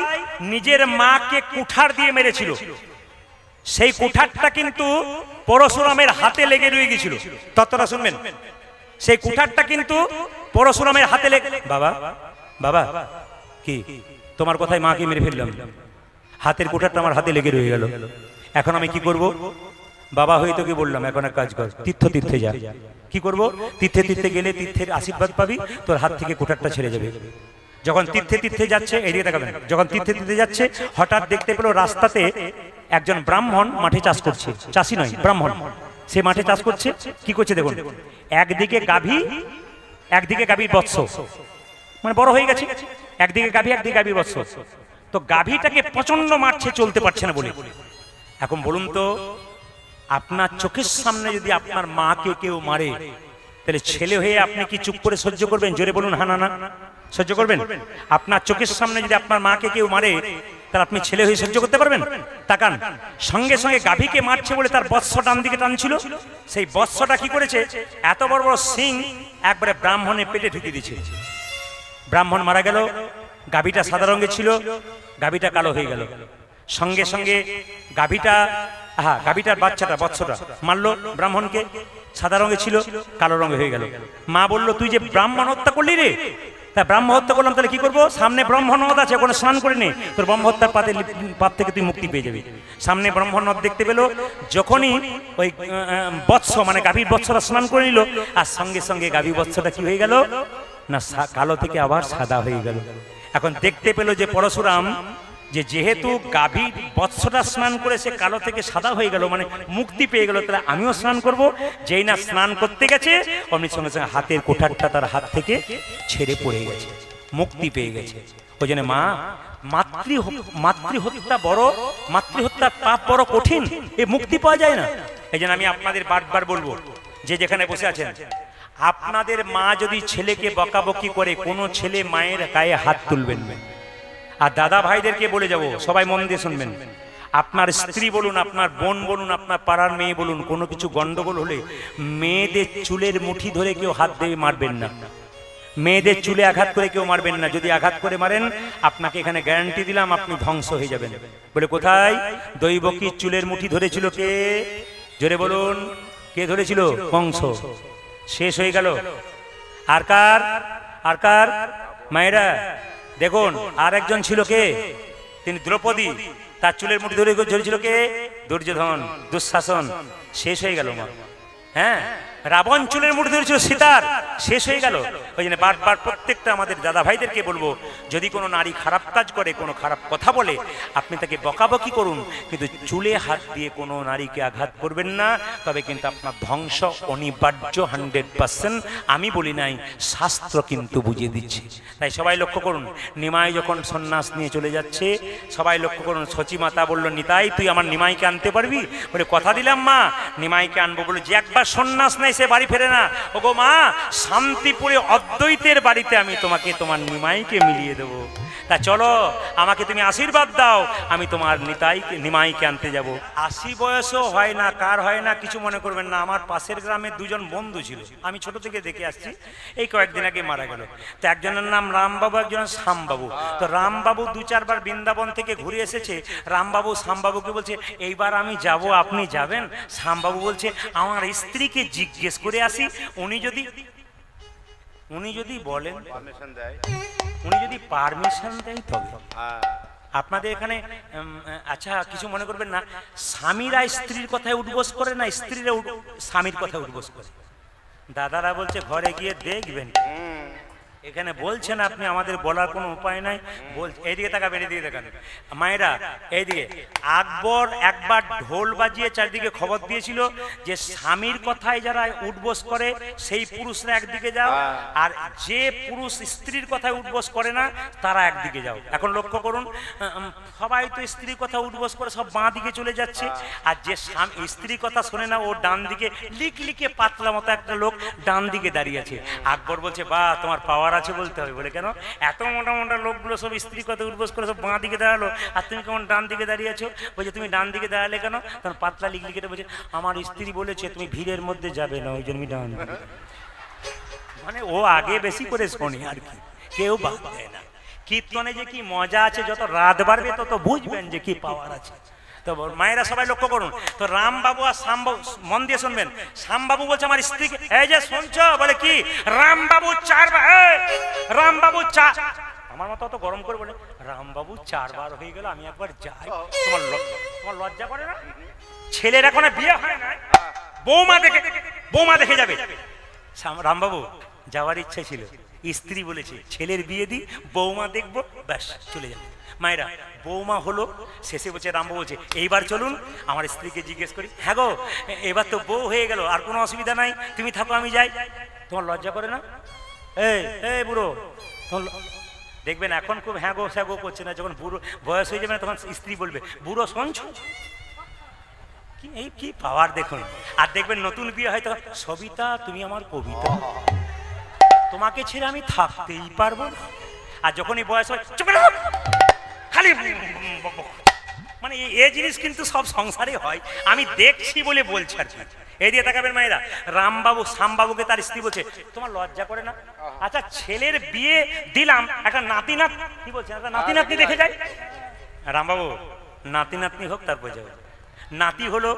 নিজের মাকে কুঠার দিয়ে মেরেছিল। সেই কুঠারটা কিন্তু পরশুরামের হাতে লেগে রয়ে গেছিল। তত্ত্বটা শুনবেন, সেই কুঠারটা কিন্তু পরশুরামের হাতে লেগে। বাবা বাবা কি তোমার কথায় মাকে মেরে ফেললাম, হাতের কুঠারটা আমার হাতে লেগে রয়ে গেল, এখন আমি কি করব? বাবা হয়ে তোকে বললাম এখন এক কাজ কর, তীর্থে যা। কি করব? তীর্থে গেলে তীর্থের আশীর্বাদ পাবি, তোর হাত থেকে কুঠারটা ছেড়ে যাবে। যখন তীর্থে যাচ্ছে, এদিকে তাকাবেন, যখন তীর্থে যাচ্ছে হঠাৎ দেখতে পেল রাস্তাতে একজন ব্রাহ্মণ মাঠে চাষ করছে। চাষি নয়, ব্রাহ্মণ। সে মাঠে চাষ করছে। কি করছে দেখুন, একদিকে গাভী, একদিকে গাভীর বৎস, মানে বড় হয়ে গেছে, একদিকে গাভী একদিকে গাভীর বৎস। তো গাভীটাকে প্রচন্ড মারছে, চলতে পারছে না বলে। এখন বলুন তো, আপনার চোখের সামনে যদি আপনার মাকে কেউ মারে, তাহলে ছেলে হয়ে আপনি কি চুপ করে সহ্য করবেন? জোরে বলুন হ্যাঁ না না। সহ্য করবেন? আপনার চোখের সামনে যদি আপনার মাকে কেউ মারে, তাহলে আপনি ছেলে হয়ে সহ্য করতে পারবেন? তাকান, সঙ্গে সঙ্গে গাভীকে মারছে বলে তার বৎস ডান দিকে টানছিল, সেই বৎসটা কি করেছে, এত বড় বড় সিং একবারে ব্রাহ্মণের পেটে ঢুকিয়ে দিয়েছে। ব্রাহ্মণ মারা গেল। গাভীটা সাদা রঙের ছিল, গাভীটা কালো হয়ে গেল। সঙ্গে সঙ্গে গাভীটার বাচ্চাটা, বৎসটা মারলো ব্রাহ্মণকে, সাদা রঙে ছিল, কালো রঙে হয়ে গেল। মা বলল, তুই যে ব্রাহ্মণ হত্যা করলি রে। তা ব্রাহ্ম হত্যা করলাম, তাহলে কি করবো? সামনে ব্রহ্ম নদ আছে, ওখানে স্নান করে নে, তোর ব্রহ্ম হত্যার পাপ থেকে তুই মুক্তি পেয়ে যাবি। সামনে ব্রহ্ম নদ দেখতে পেলো, যখনই ওই বৎস মানে গাভীর বৎসটা স্নান করে নিল, আর সঙ্গে সঙ্গে গাভী বৎসটা কি হয়ে গেল না, কালো থেকে আবার সাদা হয়ে গেল। এখন দেখতে পেল যে পরশুরাম, যেহেতু গাভীর বৎসটা স্নান করে সে কালো থেকে সাদা হয়ে গেল, মানে মুক্তি পেয়ে গেল, তাহলে আমিও স্নান করব। যেই না স্নান করতে গেছে, অমনি সঙ্গে সঙ্গে হাতের কোঠারটা তার হাত থেকে ছেড়ে পড়ে গেছে, মুক্তি পেয়ে গেছে। ওই জন্য মা, মাতৃহত্যা বড়, মাতৃহত্যার পাপ বড় কঠিন, এ মুক্তি পাওয়া যায় না। এই জন্য আমি আপনাদের বারবার বলবো, যে যেখানে বসে আছেন, আপনাদের মা যদি ছেলেকে বকাবকি করে, কোনো ছেলে মায়ের গায়ে হাত তুলবেন না। আর দাদা ভাইদেরকে বলে যাব, সবাই মন দিয়ে শুনবেন, আপনার স্ত্রী বলুন, আপনার বোন বলুন, আপনার পাড়ার মেয়ে বলুন, কোনো কিছু গন্ডগোল হলে মেয়েদের চুলের মুঠি ধরে কেউ হাত দিয়ে মারবেন না। মেয়েদের চুলে আঘাত করে কেউ মারবেন না। যদি আঘাত করে মারেন, আপনাকে এখানে গ্যারান্টি দিলাম আপনি ধ্বংস হয়ে যাবেন। বলে কোথায়? দৈবকীর চুলের মুঠি ধরেছিল কে? জোরে বলুন, কে ধরেছিল? কংস। শেষ হয়ে গেল। আর কার? মায়েরা দেখুন, আর একজন ছিল কে? তিনি দ্রৌপদী। তার চুলের মুঠি ধরেছিল কে? দুর্যোধন, দুঃশাসন। শেষ হয়ে গেল মা। হ্যাঁ, রাবণ চুলের মুঠি ধরেছিল সীতার, শেষ হয়ে গেল। ওই জন্য বারবার প্রত্যেকটা আমাদের দাদা ভাইদেরকে বলবো, যদি কোনো নারী খারাপ কাজ করে, কোনো খারাপ কথা বলে, আপনি তাকে বকাবকি করুন, কিন্তু চুলে হাত দিয়ে কোনো নারীকে আঘাত করবেন না, তবে কিন্তু আপনার ধ্বংস অনিবার্য 100%। আমি বলি নাই, শাস্ত্র কিন্তু বুঝিয়ে দিচ্ছে। তাই সবাই লক্ষ্য করুন, নিমাই যখন সন্ন্যাস নিয়ে চলে যাচ্ছে, সবাই লক্ষ্য করুন, সচিমাতা বলল, নিতাই তুই আমার নিমাইকে আনতে পারবি? বলে কথা দিলাম মা, নিমাইকে আনবো। বলে যে একবার সন্ন্যাস নেই সে বাড়ি ফেরে না। ওগো মা, শান্তিপুরে অদ্বৈতের বাড়িতে আমি তোমাকে তোমার নিমাইকে মিলিয়ে দেবো। তা চলো, আমাকে তুমি আশীর্বাদ দাও, আমি তোমার নিমাইকে আনতে যাব। 80 বয়সও হয় না, কার হয় না কিছু মনে করবেন না। আমার পাশের গ্রামে দুজন বন্ধু ছিল, আমি ছোট থেকে দেখে আসছি, এই কয়েকদিন আগে মারা গেল। তো একজনের নাম রামবাবু, একজনের শ্যামবাবু। তো রামবাবু 2-4 বার বৃন্দাবন থেকে ঘুরে এসেছে। রামবাবু শ্যামবাবুকে বলছে, এইবার আমি যাব, আপনি যাবেন? শ্যামবাবু বলছে, আমার স্ত্রীকে জিজ্ঞেস করে আসি, উনি যদি বলেন, উনি যদি পারমিশন দেয় তবে। আপনাদের এখানে আচ্ছা কিছু মনে করবেন না, স্বামীরা স্ত্রীর কথায় উঠবোস করে না স্ত্রীরা স্বামীর কথায় উঠবোস করে? দাদারা বলছে ঘরে গিয়ে দেখবেন, এখানে বলছেন আপনি, আমাদের বলার কোনো উপায় নাই। এইদিকে তাকাবেন, এদিকে তাকান মায়েরা, এইদিকে। আকবর একবার ঢোল বাজিয়ে চারিদিকে খবর দিয়েছিল যে স্বামীর কথায় যারা উঠবোস করে সেই পুরুষরা একদিকে যাও, আর যে পুরুষ স্ত্রীর কথায় উঠবোস করে না তারা একদিকে যাও। এখন লক্ষ্য করুন, সবাই তো স্ত্রীর কথা উঠবোস করে সব বাঁ দিকে চলে যাচ্ছে, আর যে স্ত্রীর কথা শোনে না ও ডান দিকে লিকে পাতলা মতো একটা লোক ডান দিকে দাঁড়িয়ে আছে। আকবর বলছে বা তোমার পাওয়ার আছে বলতে হবে। বলে কেন? এত মোটা মোটা লোকগুলো সব স্ত্রী কথা উঠবোস করে সব বাঁ দিকে দাঁড়ালো, আর তুমি কেমন ডান দিকে দাঁড়িয়ে আছো? বলছে তুমি ডান দিকে দাঁড়ালে কেন? তখন পাতলা লিখে বলছে আমার স্ত্রী বলেছে তুমি ভিড়ের মধ্যে যাবে না, ওই জন্য আমি ডান দিকে। মানে ও আগে বেশি করে শোনে আর কি, কেউ বাদ দেয় না। কীর্তনে যে কি মজা আছে, যত রাত বাড়বে তত বুঝবেন যে কি পাওয়ার আছে। তো মায়েরা সবাই লক্ষ্য করুন, তো রামবাবু আর শ্যামবাবু, মন দিয়ে শুনবেন, শ্যামবাবু বলছে আমার স্ত্রীকে, এই যে শুনছো? বলে কি? রামবাবু রামবাবু আমার মতো অত গরম করে বলে রামবাবু 4 বার হয়ে গেল, আমি একবার যাই। তোমার লজ্জা করে না? ছেলের এখনো বিয়ে হয় না, বৌমা দেখে যাবে। রামবাবু যাওয়ার ইচ্ছে ছিল, স্ত্রী বলেছে ছেলের বিয়ে দি, বৌমা দেখবো, ব্যাস চলে যাবে। মায়েরা বৌমা হলো, শেষে বলছে রামবাবু বলছে এইবার চলুন। আমার স্ত্রীকে জিজ্ঞেস করি, হ্যাঁ গো এবার তো বউ হয়ে গেল, আর কোনো অসুবিধা নাই, তুমি থাকো আমি যাই। তোমার লজ্জা করে না? এই বুড়ো, দেখবেন এখন খুব হ্যাঁ গো স্যাগো করছে না, যখন বুড়ো বয়স হয়ে যাবে না তখন স্ত্রী বলবে বুড়ো শুনছো কি? এই কি পাওয়ার দেখুন। আর দেখবেন নতুন বিয়ে হয়তো, সবিতা তুমি আমার কবিতা, তোমাকে ছেড়ে আমি থাকতেই পারবো না। আর যখনই বয়স হয় খালি মানে এই জিনিস কিন্তু সব সংসারে হয়, আমি দেখছি বলে বলছি আর কি। এই দিয়ে তাকাবেন মায়েরা, রামবাবু শ্যামবাবুকে তার স্ত্রী বলছে তোমার লজ্জা করে না? আচ্ছা ছেলের বিয়ে দিলাম, একটা নাতি কি বলছে, একটা নাতি নাতনি দেখে যাই। রামবাবু নাতি নাতনি হোক তারপর যাবে। নাতি হলো,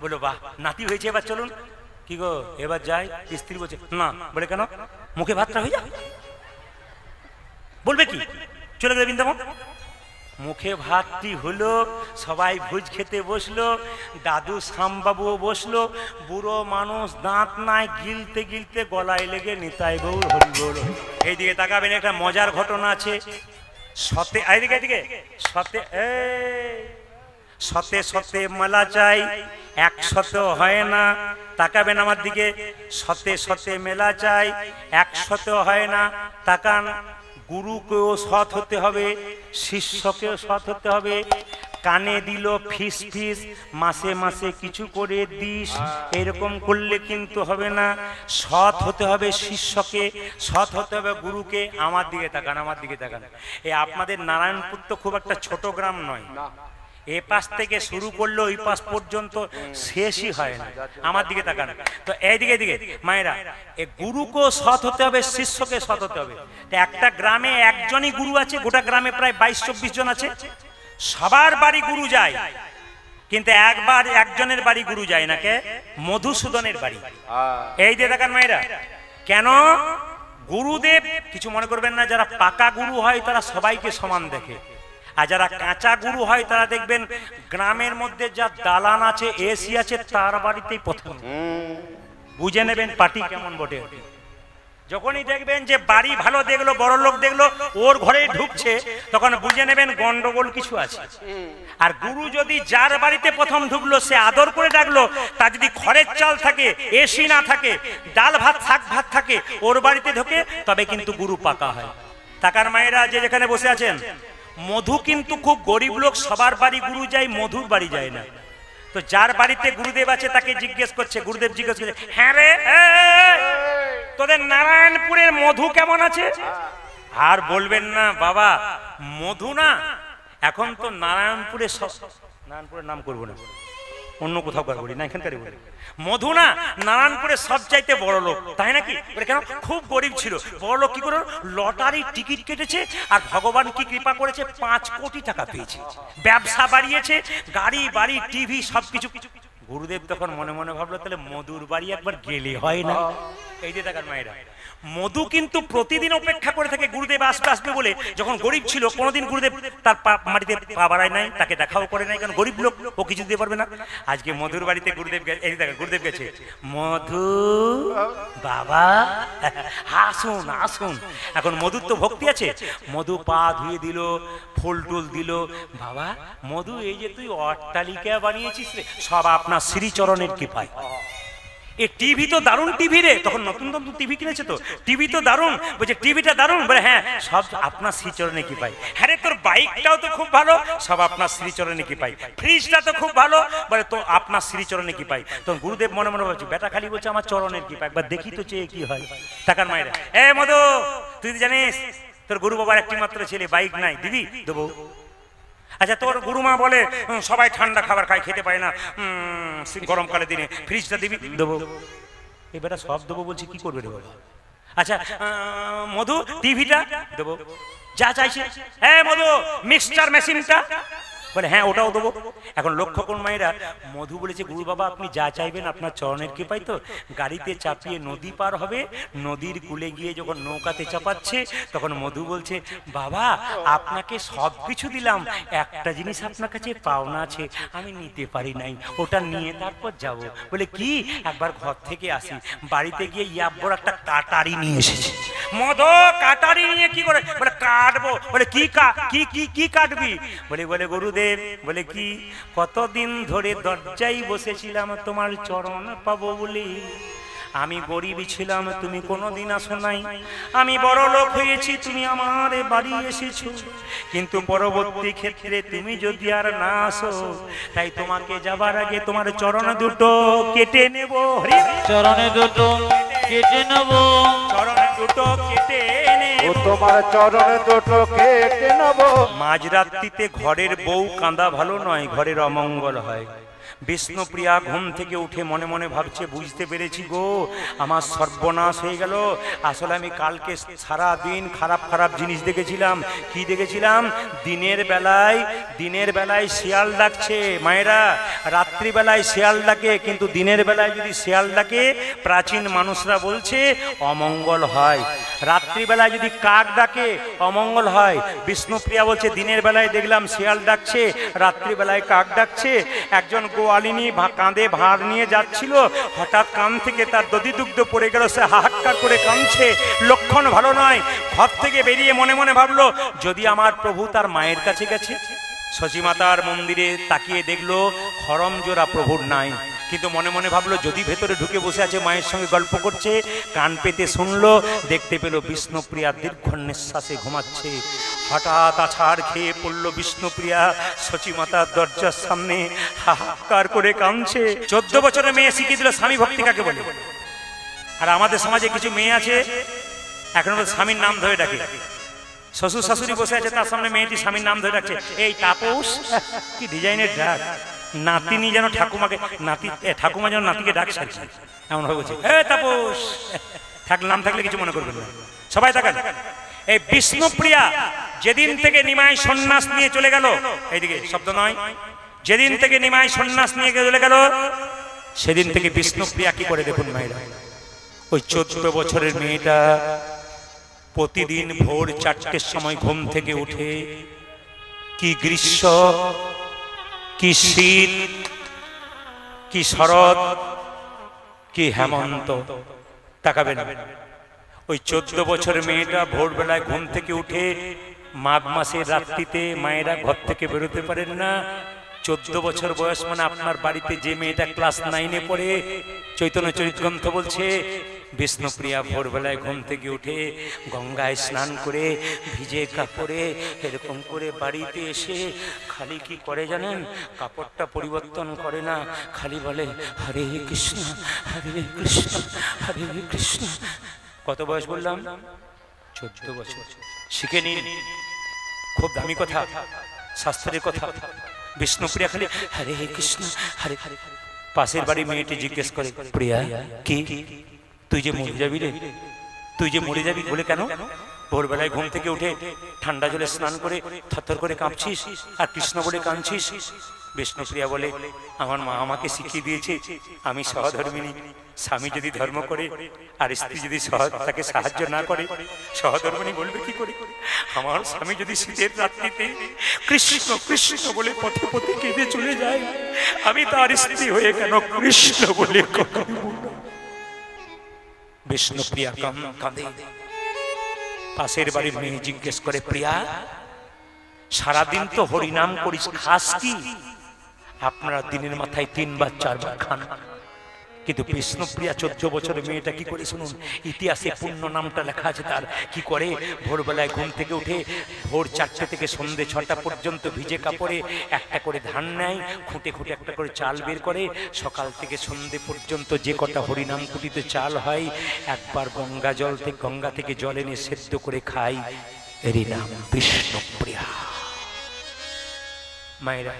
বলো বাহ নাতি হয়েছে, এবার চলুন। কি গো এবার যাই? স্ত্রী বলছে না। বলে কেন? মুখে ভাতটা হয়ে যায়। বলবে কি? চলে গেলে বৃন্দাবন। মুখে ভাতটি হলো, সবাই ভোজ খেতে বসলো, দাদু শ্যামবাবুও বসলো, বুড়ো মানুষ দাঁত নাই, গিলতে গিলতে গলায় লেগে নিতাই গৌর হরি বল। এইদিকে তাকাবেন, একটা মজার ঘটনা আছে। এদিকে সতে সতে মেলা চাই, 100 হয় না। তাকাবেন আমার দিকে, সতে সতে মেলা চাই, 100 হয় না। তাকান, গুরুকেও সৎ হতে হবে, শিষ্যকেও সৎ হতে হবে। কানে দিল ফিস ফিস, মাসে মাসে কিছু করে দিস, এরকম করলে কিন্তু হবে না। সৎ হতে হবে শিষ্যকে, সৎ হতে হবে গুরুকে। আমার দিকে তাকান, আমার দিকে তাকান। এই আপনাদের নারায়ণপুর তো খুব একটা ছোট গ্রাম নয়, এ পাশ থেকে শুরু করলে ওই পাশ পর্যন্ত শেষই হয় না। আমার দিকে তাকান। তো এইদিকে মায়েরা, এ গুরুকে সৎ হতে হবে, শিষ্যকে সৎ হতে হবে। একটা গ্রামে একজনই গুরু আছে, গোটা গ্রামে প্রায় 22-24 জন আছে। সবার বাড়ি গুরু যায়, কিন্তু একবার একজনের বাড়ি গুরু যায় না। কে? মধুসূদনের বাড়ি। এই দিয়ে দেখান মায়েরা, কেন? গুরুদেব, কিছু মনে করবেন না, যারা পাকা গুরু হয় তারা সবাইকে সমান দেখে, আর যারা কাঁচা গুরু হয় তারা দেখবেন গ্রামের মধ্যে যা দালান আছে, এসি আছে, তার বাড়িতেই প্রথম। বুঝে নেবেন পার্টি কেমন বটে। যখনই দেখবেন যে বাড়ি ভালো দেখলো, বড় লোক দেখলো, ওর ঘরে ঢুকছে, তখন বুঝে নেবেন গন্ডগোল কিছু আছে। আর গুরু যদি যার বাড়িতে প্রথম ঢুকলো, সে আদর করে ডাকলো, তার যদি খড়ের চাল থাকে, এসি না থাকে, ডাল ভাত শাক ভাত থাকে, ওর বাড়িতে ঢোকে, তবে কিন্তু গুরু পাকা হয়। টাকার মায়েরা যে যেখানে বসে আছেন, মধু কিন্তু খুব গরিব লোক, সবার বাড়ি গুরু যায়, মধুর বাড়ি যায় না। তো যার বাড়িতে গুরুদেব আছে তাকে জিজ্ঞেস করছে, গুরুদেব জিজ্ঞেস করছে, হ্যাঁ রে তোদের নারায়ণপুরের মধু কেমন আছে? আর বলবেন না বাবা মধু না, এখন তো নারায়ণপুরের নাম করবো না, অন্য কোথাও বলি না, এখানকারই বলি। মধু না নারায়ণপুরের সবচাইতে বড় লোক, তাই নাকি? কেন? খুব গরিব ছিল। বড় লোক কি করে? লটারি টিকিট কেটেছে, আর ভগবান কি কৃপা করেছে, 5 কোটি টাকা পেয়েছে, ব্যবসা বাড়িয়েছে, গাড়ি বাড়ি টিভি সবকিছু। গুরুদেব তখন মনে মনে ভাবলো, তাহলে মধুর বাড়ি একবার গেলে হয় না? এই যে দেখার মায়েরা, মধু কিন্তু প্রতিদিন অপেক্ষা করে থাকে গুরুদেব আসবে আসবে বলে। যখন গরিব ছিল কোনোদিন গুরুদেব তার মাটিতে পা বাড়ায় নাই, তাকে দেখাও করে নাই, কারণ গরিব লোক, ও কিছু দিতে পারবে না। আজকে মধুর বাড়িতে গুরুদেব, এই দেখা গুরুদেব গেছে, মধু বাবা আসুন আসুন। এখন মধুর তো ভক্তি আছে, মধু পা ধুয়ে দিল, ফুল টুল দিল। বাবা মধু, এই যে তুই অট্টালিকা বানিয়েছিস রে, সব আপনার শ্রীচরণের কৃপায়। এ টিভি তো দারুণ টিভি রে, তখন নতুন নতুন টিভি কিনেছে তো, টিভি তো দারুণ, বলছে টিভিটা দারুণ, বলে হ্যাঁ সব আপনার শ্রীচরণে কি পাই। হ্যাঁ রে তোর বাইকটাও তো খুব ভালো, সব আপনার শ্রীচরণে কি পাই। ফ্রিজটা তো খুব ভালো, বলে তো আপনার শ্রীচরণে কি পাই। তখন গুরুদেব মনে মনে বলছে, বেটা খালি বলছে আমার চরণের কি পাই, একবার দেখি তো চেয়ে কি হয়। টাকার মায়েরা, এ মধু তুই জানিস তোর গুরু বাবার একটি মাত্র ছেলে, বাইক নাই, দিবি? দেবো। আচ্ছা তোর গুরুমা বলে সবাই ঠান্ডা খাবার খায়, খেতে পায় না গরমকালের দিনে, ফ্রিজটা দিবি? দেবো। এবারে সব দেবো বলছি, কি করবে রে বাবা? আচ্ছা মধু টিভিটা? দেবো। যা চাইছে, হ্যাঁ মধু মিক্সচার মেশিনটা? বলে হ্যাঁ ওটাও দেবো। এখন লক্ষ্য করুন মায়েরা, মধু বলেছে গুরু বাবা আপনি যা চাইবেন আপনার চরণের কৃপায় তো। গাড়িতে চাপিয়ে নদী পার হবে, নদীর কূলে গিয়ে যখন নৌকাতে চাপাচ্ছে তখন মধু বলছে বাবা আপনাকে সব কিছু দিলাম, একটা জিনিস আপনার কাছে পাওনা আছে, আমি নিতে পারি নাই, ওটা নিয়ে তারপর যাব। বলে কি? একবার ঘর থেকে আসি, বাড়িতে গিয়ে ইয়াব্বর একটা কাটারি নিয়ে এসেছি। মধু কাটারি নিয়ে কি করে? বলে কাটবো। বলে কি কি কাটবি? বলে গুরুদেব, বলে কি, কতদিন ধরে দরজায় বসেছিলাম তোমার চরণ পাবো বলে। আমি গরিব ছিলাম, তুমি কোনোদিন আসো নাই, আমি বড় লোক হয়েছি, তুমি আমার বাড়ি এসেছো, কিন্তু পরবর্তী ক্ষেত্রে তুমি যদি আর না আসো, তাই তোমাকে যাবার আগে তোমার চরণ দুটো কেটে নেব। চরণে দুটো কেটে নেব, চরণ দুটো কেটে নেব, তোমার চরণ দুটো কেটে নেব। মাঝরাত্রিতে ঘরের বউ কাঁদা ভালো নয়, ঘরের অমঙ্গল হয়। বিষ্ণুপ্রিয়া ঘুম থেকে উঠে মনে মনে ভাবছে, বুঝতে পেরেছি গো আমার সর্বনাশ হয়ে গেল। আসলে আমি কালকে সারা দিন খারাপ খারাপ জিনিস দেখেছিলাম। কি দেখেছিলাম? দিনের বেলায় শিয়াল ডাকছে। মায়েরা রাত্রিবেলায় শিয়াল ডাকে, কিন্তু দিনের বেলায় যদি শিয়াল ডাকে প্রাচীন মানুষরা বলছে অমঙ্গল হয়। রাত্রিবেলায় যদি কাক ডাকে অমঙ্গল হয়। বিষ্ণুপ্রিয়া বলছে দিনের বেলায় দেখলাম শিয়াল ডাকছে, রাত্রিবেলায় কাক ডাকছে। একজন গোয়ালিনী কাঁধে ভার নিয়ে যাচ্ছিল, হঠাৎ কান থেকে তার দধি দুগ্ধ পড়ে গেল, সে হাহাকার করে কাঁদছে, লক্ষণ ভালো নয়। ঘর থেকে বেরিয়ে মনে মনে ভাবলো, যদি আমার প্রভু তার মায়ের কাছে গেছে। শচীমাতার মন্দিরে তাকিয়ে দেখলো খরম জোড়া প্রভুর নাই, কিন্তু মনে মনে ভাবলো যদি ভেতরে ঢুকে বসে আছে মায়ের সঙ্গে গল্প করছে। কান পেতে শুনলো, দেখতে পেল বিষ্ণুপ্রিয়া দীর্ঘ নিঃশ্বাসে ঘুমাচ্ছে। হঠাৎ আছাড় খেয়ে পড়লো বিষ্ণুপ্রিয়া শচীমাতার দরজার সামনে, হাহাকার করে কাঁদছে। 14 বছরের মেয়ে শিখিয়ে দিল স্বামী ভক্তি কাকে বলে। আর আমাদের সমাজে কিছু মেয়ে আছে এখন স্বামীর নাম ধরে ডাকে। শ্বশুর শাশুড়ি বসে আছে, তার সামনে মেয়েটি স্বামীর নাম ধরে ডাকছে, এই তাপস। কি ডিজাইনের ডাক! নাতিনি যেন ঠাকুমাকে, ঠাকুমা যেন নাতিকে ডাক সারছে, এমন ভাবে বলছে, এ তাপস। নাম থাকলে কিছু মনে করবেন না, সবাই তাকান। এই বিষ্ণুপ্রিয়া যেদিন থেকে নিমাই সন্ন্যাস নিয়ে চলে গেল, এইদিকে শব্দ নয়, যেদিন থেকে নিমাই সন্ন্যাস নিয়ে চলে গেল সেদিন থেকে বিষ্ণুপ্রিয়া কি করে দেখুন মায়েরা। ওই 14 বছরের মেয়েটা প্রতিদিন ভোর 4টের সময় ঘুম থেকে উঠে, কি গ্রীষ্ম, কি শীত, কি শরৎ, কি হেমন্ত, তাকাবেন। ওই 14 বছরের মেয়েটা ভোরবেলায় ঘুম থেকে উঠে, মাঘ মাসের রাত্রিতে মায়েরা ঘর থেকে বেরোতে পারেন না। 14 বছর বয়স মানে আপনার বাড়িতে যে মেয়েটা ক্লাস 9-এ পড়ে, চৈতন্য চরিতগ্রন্থ বলছে বিষ্ণুপ্রিয়া ভোরবেলায় ঘুম থেকে উঠে গঙ্গায় স্নান করে ভিজে কাপড়ে এরকম করে বাড়িতে এসে খালি কি করে জানেন? কাপড়টা পরিবর্তন করে না, খালি বলে হরে কৃষ্ণ হরে কৃষ্ণ হরে কৃষ্ণ। কত বয়স বললাম? 14 বছর। শিখে নিন, খুব দামি কথা, শাস্ত্রের কথা। বিষ্ণুপ্রিয়া খালি হরে কৃষ্ণ হরে হরে। পাশের বাড়ি মেয়েটি জিজ্ঞেস করে, প্রিয়া কি তুই যে মরে যাবি রে, তুই যে মরে যাবি? বলে কেন? ভোরবেলায় ঘুম থেকে উঠে ঠান্ডা জলে স্নান করে থরথর করে কাঁপছিস আর কৃষ্ণ বলে কাঁদছিস। বিষ্ণুপ্রিয়া বলে, আমার মা আমাকে শিখিয়ে দিয়েছে আমি সহধর্মিণী, স্বামী যদি ধর্ম করে আর স্ত্রী যদি তাকে সাহায্য না করে সহধর্মিণী বলবে কি করে? আমার স্বামী যদি শীতের রাত্রিতে কৃষ্ণ কৃষ্ণ বলে পথে পথে কেঁদে চলে যায়, আমি তার স্ত্রী হয়ে কেন কৃষ্ণ বলে কথা বলবো? বিষ্ণুপ্রিয়া কাঁদে। পাশের বাড়ির মেয়ে জিজ্ঞেস করে, প্রিয়া সারাদিন তো হরিনাম করিস, খাস কি? আপনারা দিনের মাথায় 3 বার 4 বার খান, কিন্তু বিষ্ণুপ্রিয়া 14 বছরের মেয়েটা কি করে শুনুন, ইতিহাসে পুণ্য নামটা লেখা আছে তার। কি করে? ভোরবেলায় ঘুম থেকে উঠে ভোর 4টে থেকে সন্ধ্যে 6টা পর্যন্ত ভিজে কাপড়ে একটা করে ধান নেয়, খুঁটে খুঁটে একটা করে চাল বের করে, সকাল থেকে সন্ধ্যে পর্যন্ত যে কটা হরিনাম কুটিতে চাল হয় একবার গঙ্গা থেকে জল এনে সেদ্ধ করে খায়। এরই নাম বিষ্ণুপ্রিয়া। মায়েরা,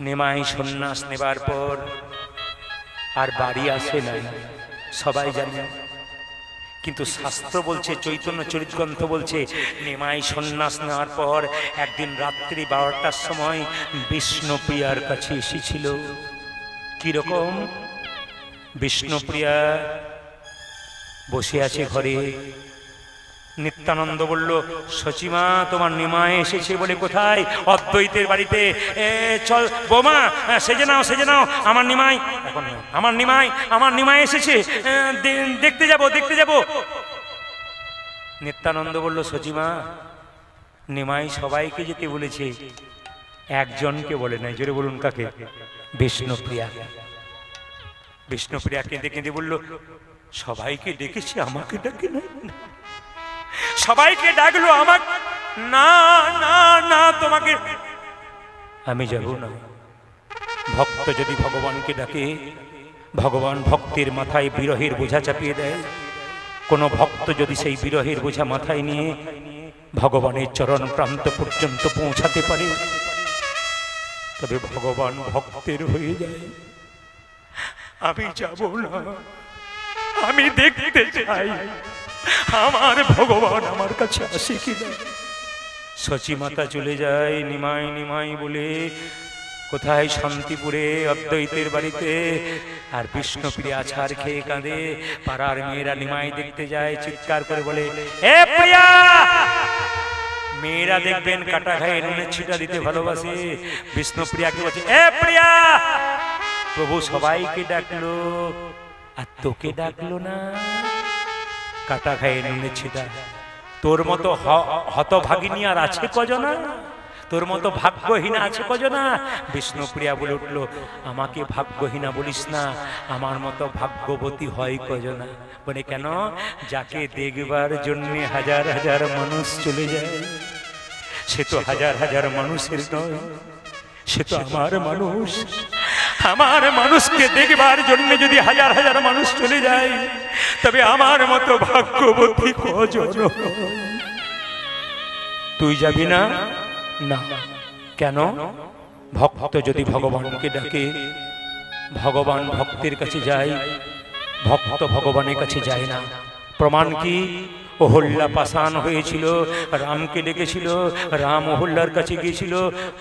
নেমাই সন্ন্যাস নেবার পর আর বাড়ি আসে না, সবাই জানে, কিন্তু শাস্ত্র বলছে, চৈতন্য চরিতগ্রন্থ বলছে, নেমাই সন্ন্যাস নেওয়ার পর একদিন রাত্রি 12টার সময় বিষ্ণুপ্রিয়ার কাছে এসেছিল। কিরকম? বিষ্ণুপ্রিয়া বসে আছে ঘরে। নিত্যানন্দ বলল, সচিমা তোমার নিমাই এসেছে বলে। কোথায়? অদ্বৈতের বাড়িতে। চল বোমা, সেজে নাও সেজে নাও, আমার নিমাই। এখন আমার নিমাই এসেছে, দেখতে যাব। নিত্যানন্দ বলল, সচিমা নিমাই সবাইকে যেতে বলেছে, একজনকে বলে নাই। জোরে বলুন, কাকে? বিষ্ণুপ্রিয়া। বিষ্ণুপ্রিয়া কেঁদে কেঁদে বলল, সবাইকে ডেকেছি, আমাকে ডাকে নাই। সবাইকে ডাকলো, আমার না না না, তোমাকে আমি যাব না। ভক্ত যদি ভগবানকে ডাকে, ভগবান ভক্তের মাথায় বিরহের বোঝা চাপিয়ে দেয়। কোন ভক্ত যদি সেই বিরহের বোঝা মাথায় নিয়ে ভগবানের চরণ প্রান্ত পর্যন্ত পৌঁছাতে পারে, তবে ভগবান ভক্তের হয়ে যায়। আমি যাব না, আমি দেখতে চাই আমার ভগবান আমার কাছে আসে কিনা। সচিমাতা চলে যায় নিমাই বলে। কোথায়? শান্তিপুরে অদ্বৈতের বাড়িতে। আর বিষ্ণুপ্রিয়া আছাড় খেয়ে কাঁদে। পাড়ার মেয়েরা নিমাই দেখতে যায়, চিৎকার করে বলে, এ প্রিয়া! মেয়েরা দেখবেন কাটা খায় নুনের ছিটা দিতে ভালোবাসে। বিষ্ণুপ্রিয়াকে বলছে, এ প্রিয়া! প্রভু সবাইকে ডাকলো, আর তোকে ডাকলো না। কাটা খায় নুনের ছিটা। তোর মতো হতভাগিনী আর আছে কজনা? তোর মতো ভাগ্যহীনা আছে কজনা? বিষ্ণুপ্রিয়া বলে উঠলো, আমাকে ভাগ্যহীনা বলিস না, আমার মতো ভাগ্যবতী হয় কজনা? বলে, কেন? যাকে দেখবার জন্য হাজার হাজার মানুষ চলে যায়, সে তো হাজার হাজার মানুষের নয়, সে তো আমার মানুষ। আমার মানুষকে দেখবার জন্য যদি হাজার হাজার মানুষ চলে যায়, তবে আমার মতো ভাগ্যবতী কজন? তুই যাবি না? না। কেন? ভক্ত যদি ভগবানকে ডাকে, ভগবান ভক্তের কাছে যায়, ভক্ত ভগবানের কাছে যায় না। প্রমাণ কি? অহল্যা পাষাণ হয়েছিল, রামকে ডেকেছিল, রাম অহল্যার কাছে গিয়েছিল,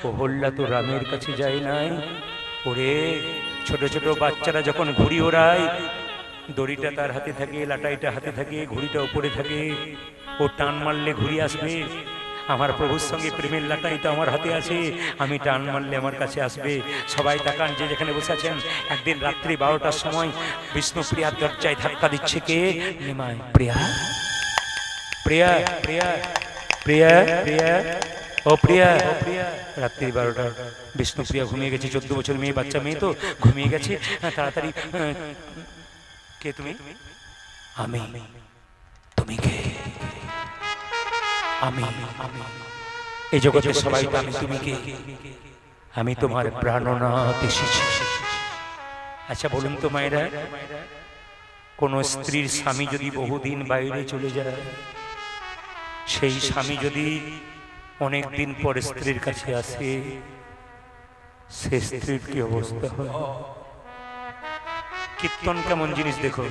অহল্যা তো রামের কাছে যায় নাই। ওরে, ছোট ছোট বাচ্চারা যখন ঘুড়ি ওড়ায়, দড়িটা তার হাতে থাকে, লাটাইটা হাতে থাকে, ঘুড়িটা উপরে থাকে, ও টান মারলে ঘুড়ি আসবে। আমার প্রভুর সঙ্গে প্রেমের লাটাইটা আমার হাতে আছে, আমি টান মারলে আমার কাছে আসবে। সবাই তাকান, যে যেখানে বসে আছেন। একদিন রাত্রি 12টার সময় বিষ্ণুপ্রিয়ার দরজায় ধাক্কা দিচ্ছে কে? নিমাই। প্রিয়া, প্রিয়া, প্রিয়া, প্রিয়া, প্রিয়া, ও প্রিয়া। রাত্রি 12টা। বিষ্ণুপ্রিয়া ঘুমিয়ে গেছে, 14 বছর মেয়ে, বাচ্চা মেয়ে তো ঘুমিয়ে গেছে। তাড়াতাড়ি, কে তুমি? আমি। তুমি কে? আমি। এই জগতের সবাই তো আমি। তুমি কে? আমি তোমার প্রাণনাথ এসেছি। আচ্ছা বলুন তো মায়েরা, কোন স্ত্রীর স্বামী যদি বহুদিন বাইরে চলে যায়, সেই স্বামী যদি অনেক দিন পর স্ত্রীর কাছে আসে, সে স্ত্রীর কি অবস্থা হয়? কীর্তন কেমন জিনিস দেখুন।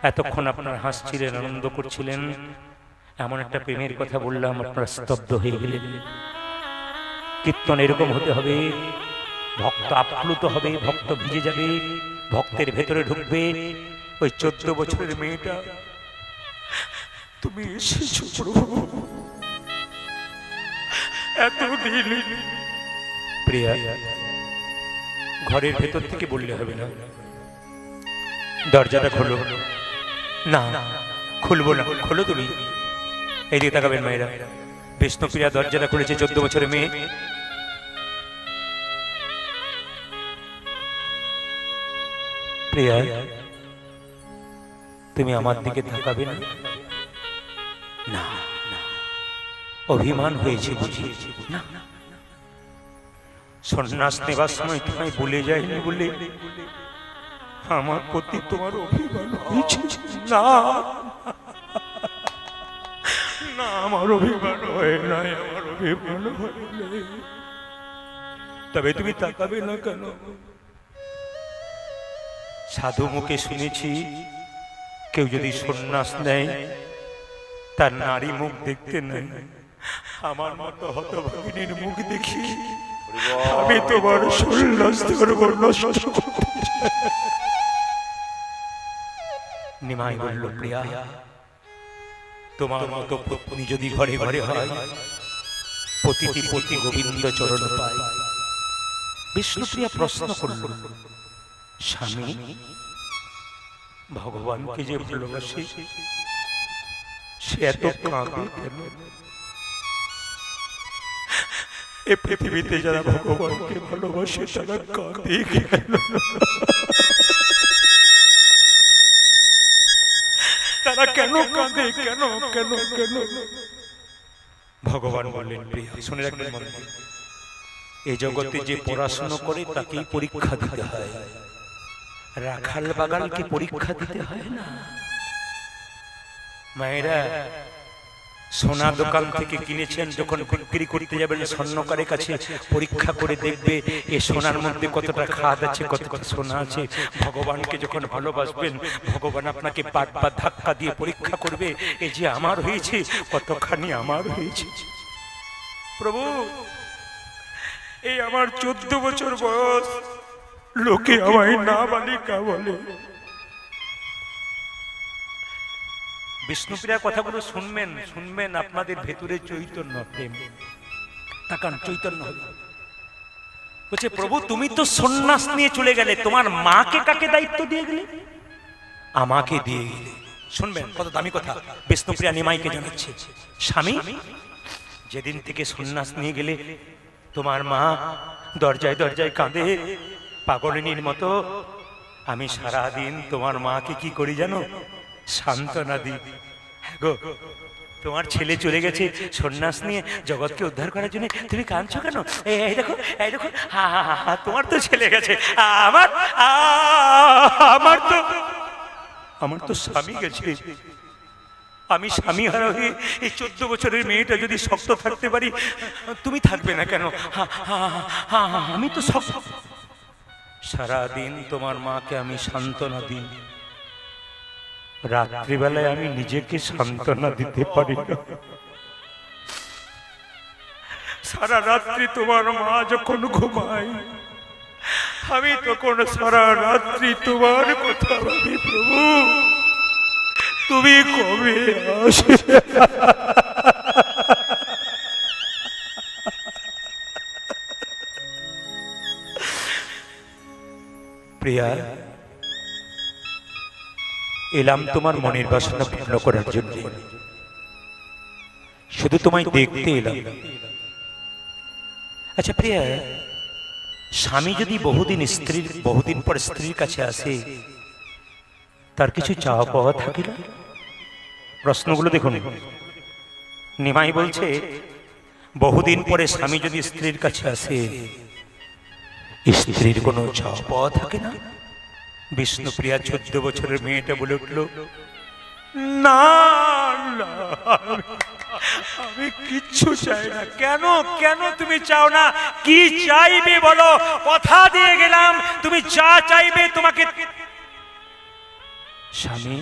এতক্ষণ আপনারা হাসছিলেন, আনন্দ করছিলেন, এমন একটা প্রেমের কথা বললাম, আপনারা স্তব্ধ হয়ে গেলেন। কীর্তন এরকম হতে হবে, ভক্ত আপ্লুত হবে, ভক্ত ভিজে যাবে, ভক্তের ভেতরে ঢুকবে। ওই 14 বছরের মেয়েটা, তুমি এসেছো প্রভু, এতদিন। প্রিয়া, ঘরের ভেতর থেকে বললে হবে না, দরজাটা খোলো। না, খুলবো না। খোলো তুমি। এইদিকে তাকাবেন মায়েরা। বিষ্ণুপ্রিয়া দরজাটা খুলেছে, 14 বছরের মেয়ে। প্রিয়া, তুমি আমার দিকে তাকাবে না? না, অভিমান হয়েছে বুঝি? না, সন্ন্যাস নেবার সময় তোমায় বলে যায়নি বলে আমার প্রতি তোমার অভিমান হয়েছে? না না, আমার অভিমান হয় নাই, আমার অভিমান হয় নাই। তবে তুমি তাকাবে না কেন? সাধু মুখে শুনেছি, কেউ যদি সন্ন্যাস নেয় তার নারী মুখ দেখতে নেয়। আমার মতো হতভাগিনীর মুখ দেখি আমি তোমার সন্ন্যাস ধর্ম নষ্ট করতে চাই। নিমাই বলল, প্রিয়া, তোমার মতো পত্নী যদি ঘরে ঘরে হয়, প্রতিটি পতি গোবিন্দ চরণ পায়। বিষ্ণুপ্রিয়া প্রশ্ন করল, স্বামী, ভগবানকে যে ভালোবাসে সে এত কাঁদে কেন? এ পৃথিবীতে যারা ভগবানকে ভালোবাসে তারা কাঁদে কেন? তারা কেন কাঁদে? কেন কেন কেন? ভগবান বললেন, প্রিয়া, শুনে রাখবেন মন দিয়ে, এই জগতে যে পড়াশোনা করে তাকেই পরীক্ষা দিতে হয়, রাখাল বাগালকে পরীক্ষা দিতে হয় না। মায়েরা, সোনা দোকান থেকে কিনেছেন, যখন বিক্রি করতে যাবেন স্বর্ণকারের কাছে পরীক্ষা করে দেখবে এ সোনার মধ্যে কতটা খাদ আছে, কতটা সোনা আছে। ভগবানকে যখন ভালোবাসবেন, ভগবান আপনাকে পাট বা ধাক্কা দিয়ে পরীক্ষা করবে, এই যে আমার হয়েছে, কতখানি আমার হয়েছে। প্রভু, এই আমার 14 বছর বয়স, লোকে আমায় না বালিকা বলে। বিষ্ণুপ্রিয়ার কথাগুলো শুনবেন, শুনবেন, আপনাদের ভেতরে চৈতন্য, প্রেম, তাকান, চৈতন্য হবে। বলছে, প্রভু, তুমি তো সন্ন্যাস নিয়ে চলে গেলে, তোমার মাকে কাকে দায়িত্ব দিয়ে গেলে? আমাকে দিয়ে গেলে। শুনবেন, কত দামি কথা বিষ্ণুপ্রিয়া নিমাইকে জানাচ্ছে। স্বামী, যেদিন থেকে সন্ন্যাস নিয়ে গেলে তোমার মা দরজায় দরজায় কাঁদে পাগলিনীর মতো। আমি সারাদিন তোমার মাকে কি করি জানো? সান্ত্বনা দিই। গো, তোমার ছেলে চলে গেছে সন্ন্যাস নিয়ে জগৎকে উদ্ধার করার জন্য, তুমি কাঁদছো কেন? এই দেখো, এই দেখো, তোমার তো ছেলে গেছে, আমার তো স্বামী গেছে। আমি স্বামী হারা হয়ে এই 14 বছরের মেয়েটা যদি শক্ত থাকতে পারি, তুমি থাকবে না কেন? আমি তো শক্ত। সারাদিন তোমার মাকে আমি সান্ত্বনা দিই, রাত্রিবেলায় আমি নিজেকে সান্ত্বনা দিতে পারি না। সারা রাত্রি তোমার মা যখন ঘুমায়, আমি তখন সারা রাত্রি তোমার কথা ভাবি, প্রভু তুমি কবে আসবে? প্রিয়া, এলাম তোমার মনের বাসনা পূর্ণ করার জন্য, শুধু তোমায় দেখতে এলাম। আচ্ছা প্রিয়া, স্বামী যদি বহুদিন পর স্ত্রীর কাছে আসে, তার কিছু চাওয়া পাওয়া থাকে না? প্রশ্নগুলো দেখুন। নিমাই বলছে, বহুদিন পরে স্বামী যদি স্ত্রীর কাছে আসে, স্ত্রীর কোনো চাওয়া পাওয়া থাকে না? বিষ্ণুপ্রিয়া 14 বছরের মেয়েটা বলে উঠল, না না, আমি কিচ্ছু চাই না। কেন কেন তুমি চাও না? কি চাইবে বলো? কথা দিয়ে গেলাম, তুমি যা চাইবে তোমাকে। স্বামী,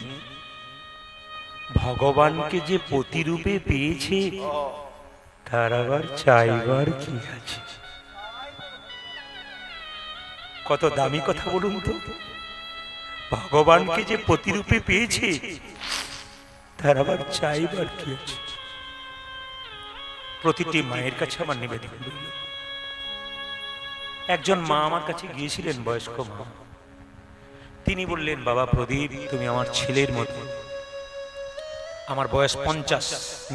ভগবানকে যে প্রতিরূপে পেয়েছে তার আবার চাইবার কি আছে? কত দামি কথা বলুন তো। ভগবানকে যে প্রতিরূপে পেয়েছে, তার আবার চাইবার কি আছে? প্রতিটি মায়ের কাছে আমার নিবেদন রইল। একজন মা আমার কাছে গিয়েছিলেন, বয়স্ক মা। তিনি বললেন, বাবা প্রদীপ, তুমি আমার ছেলের মতো। আমার বয়স 50,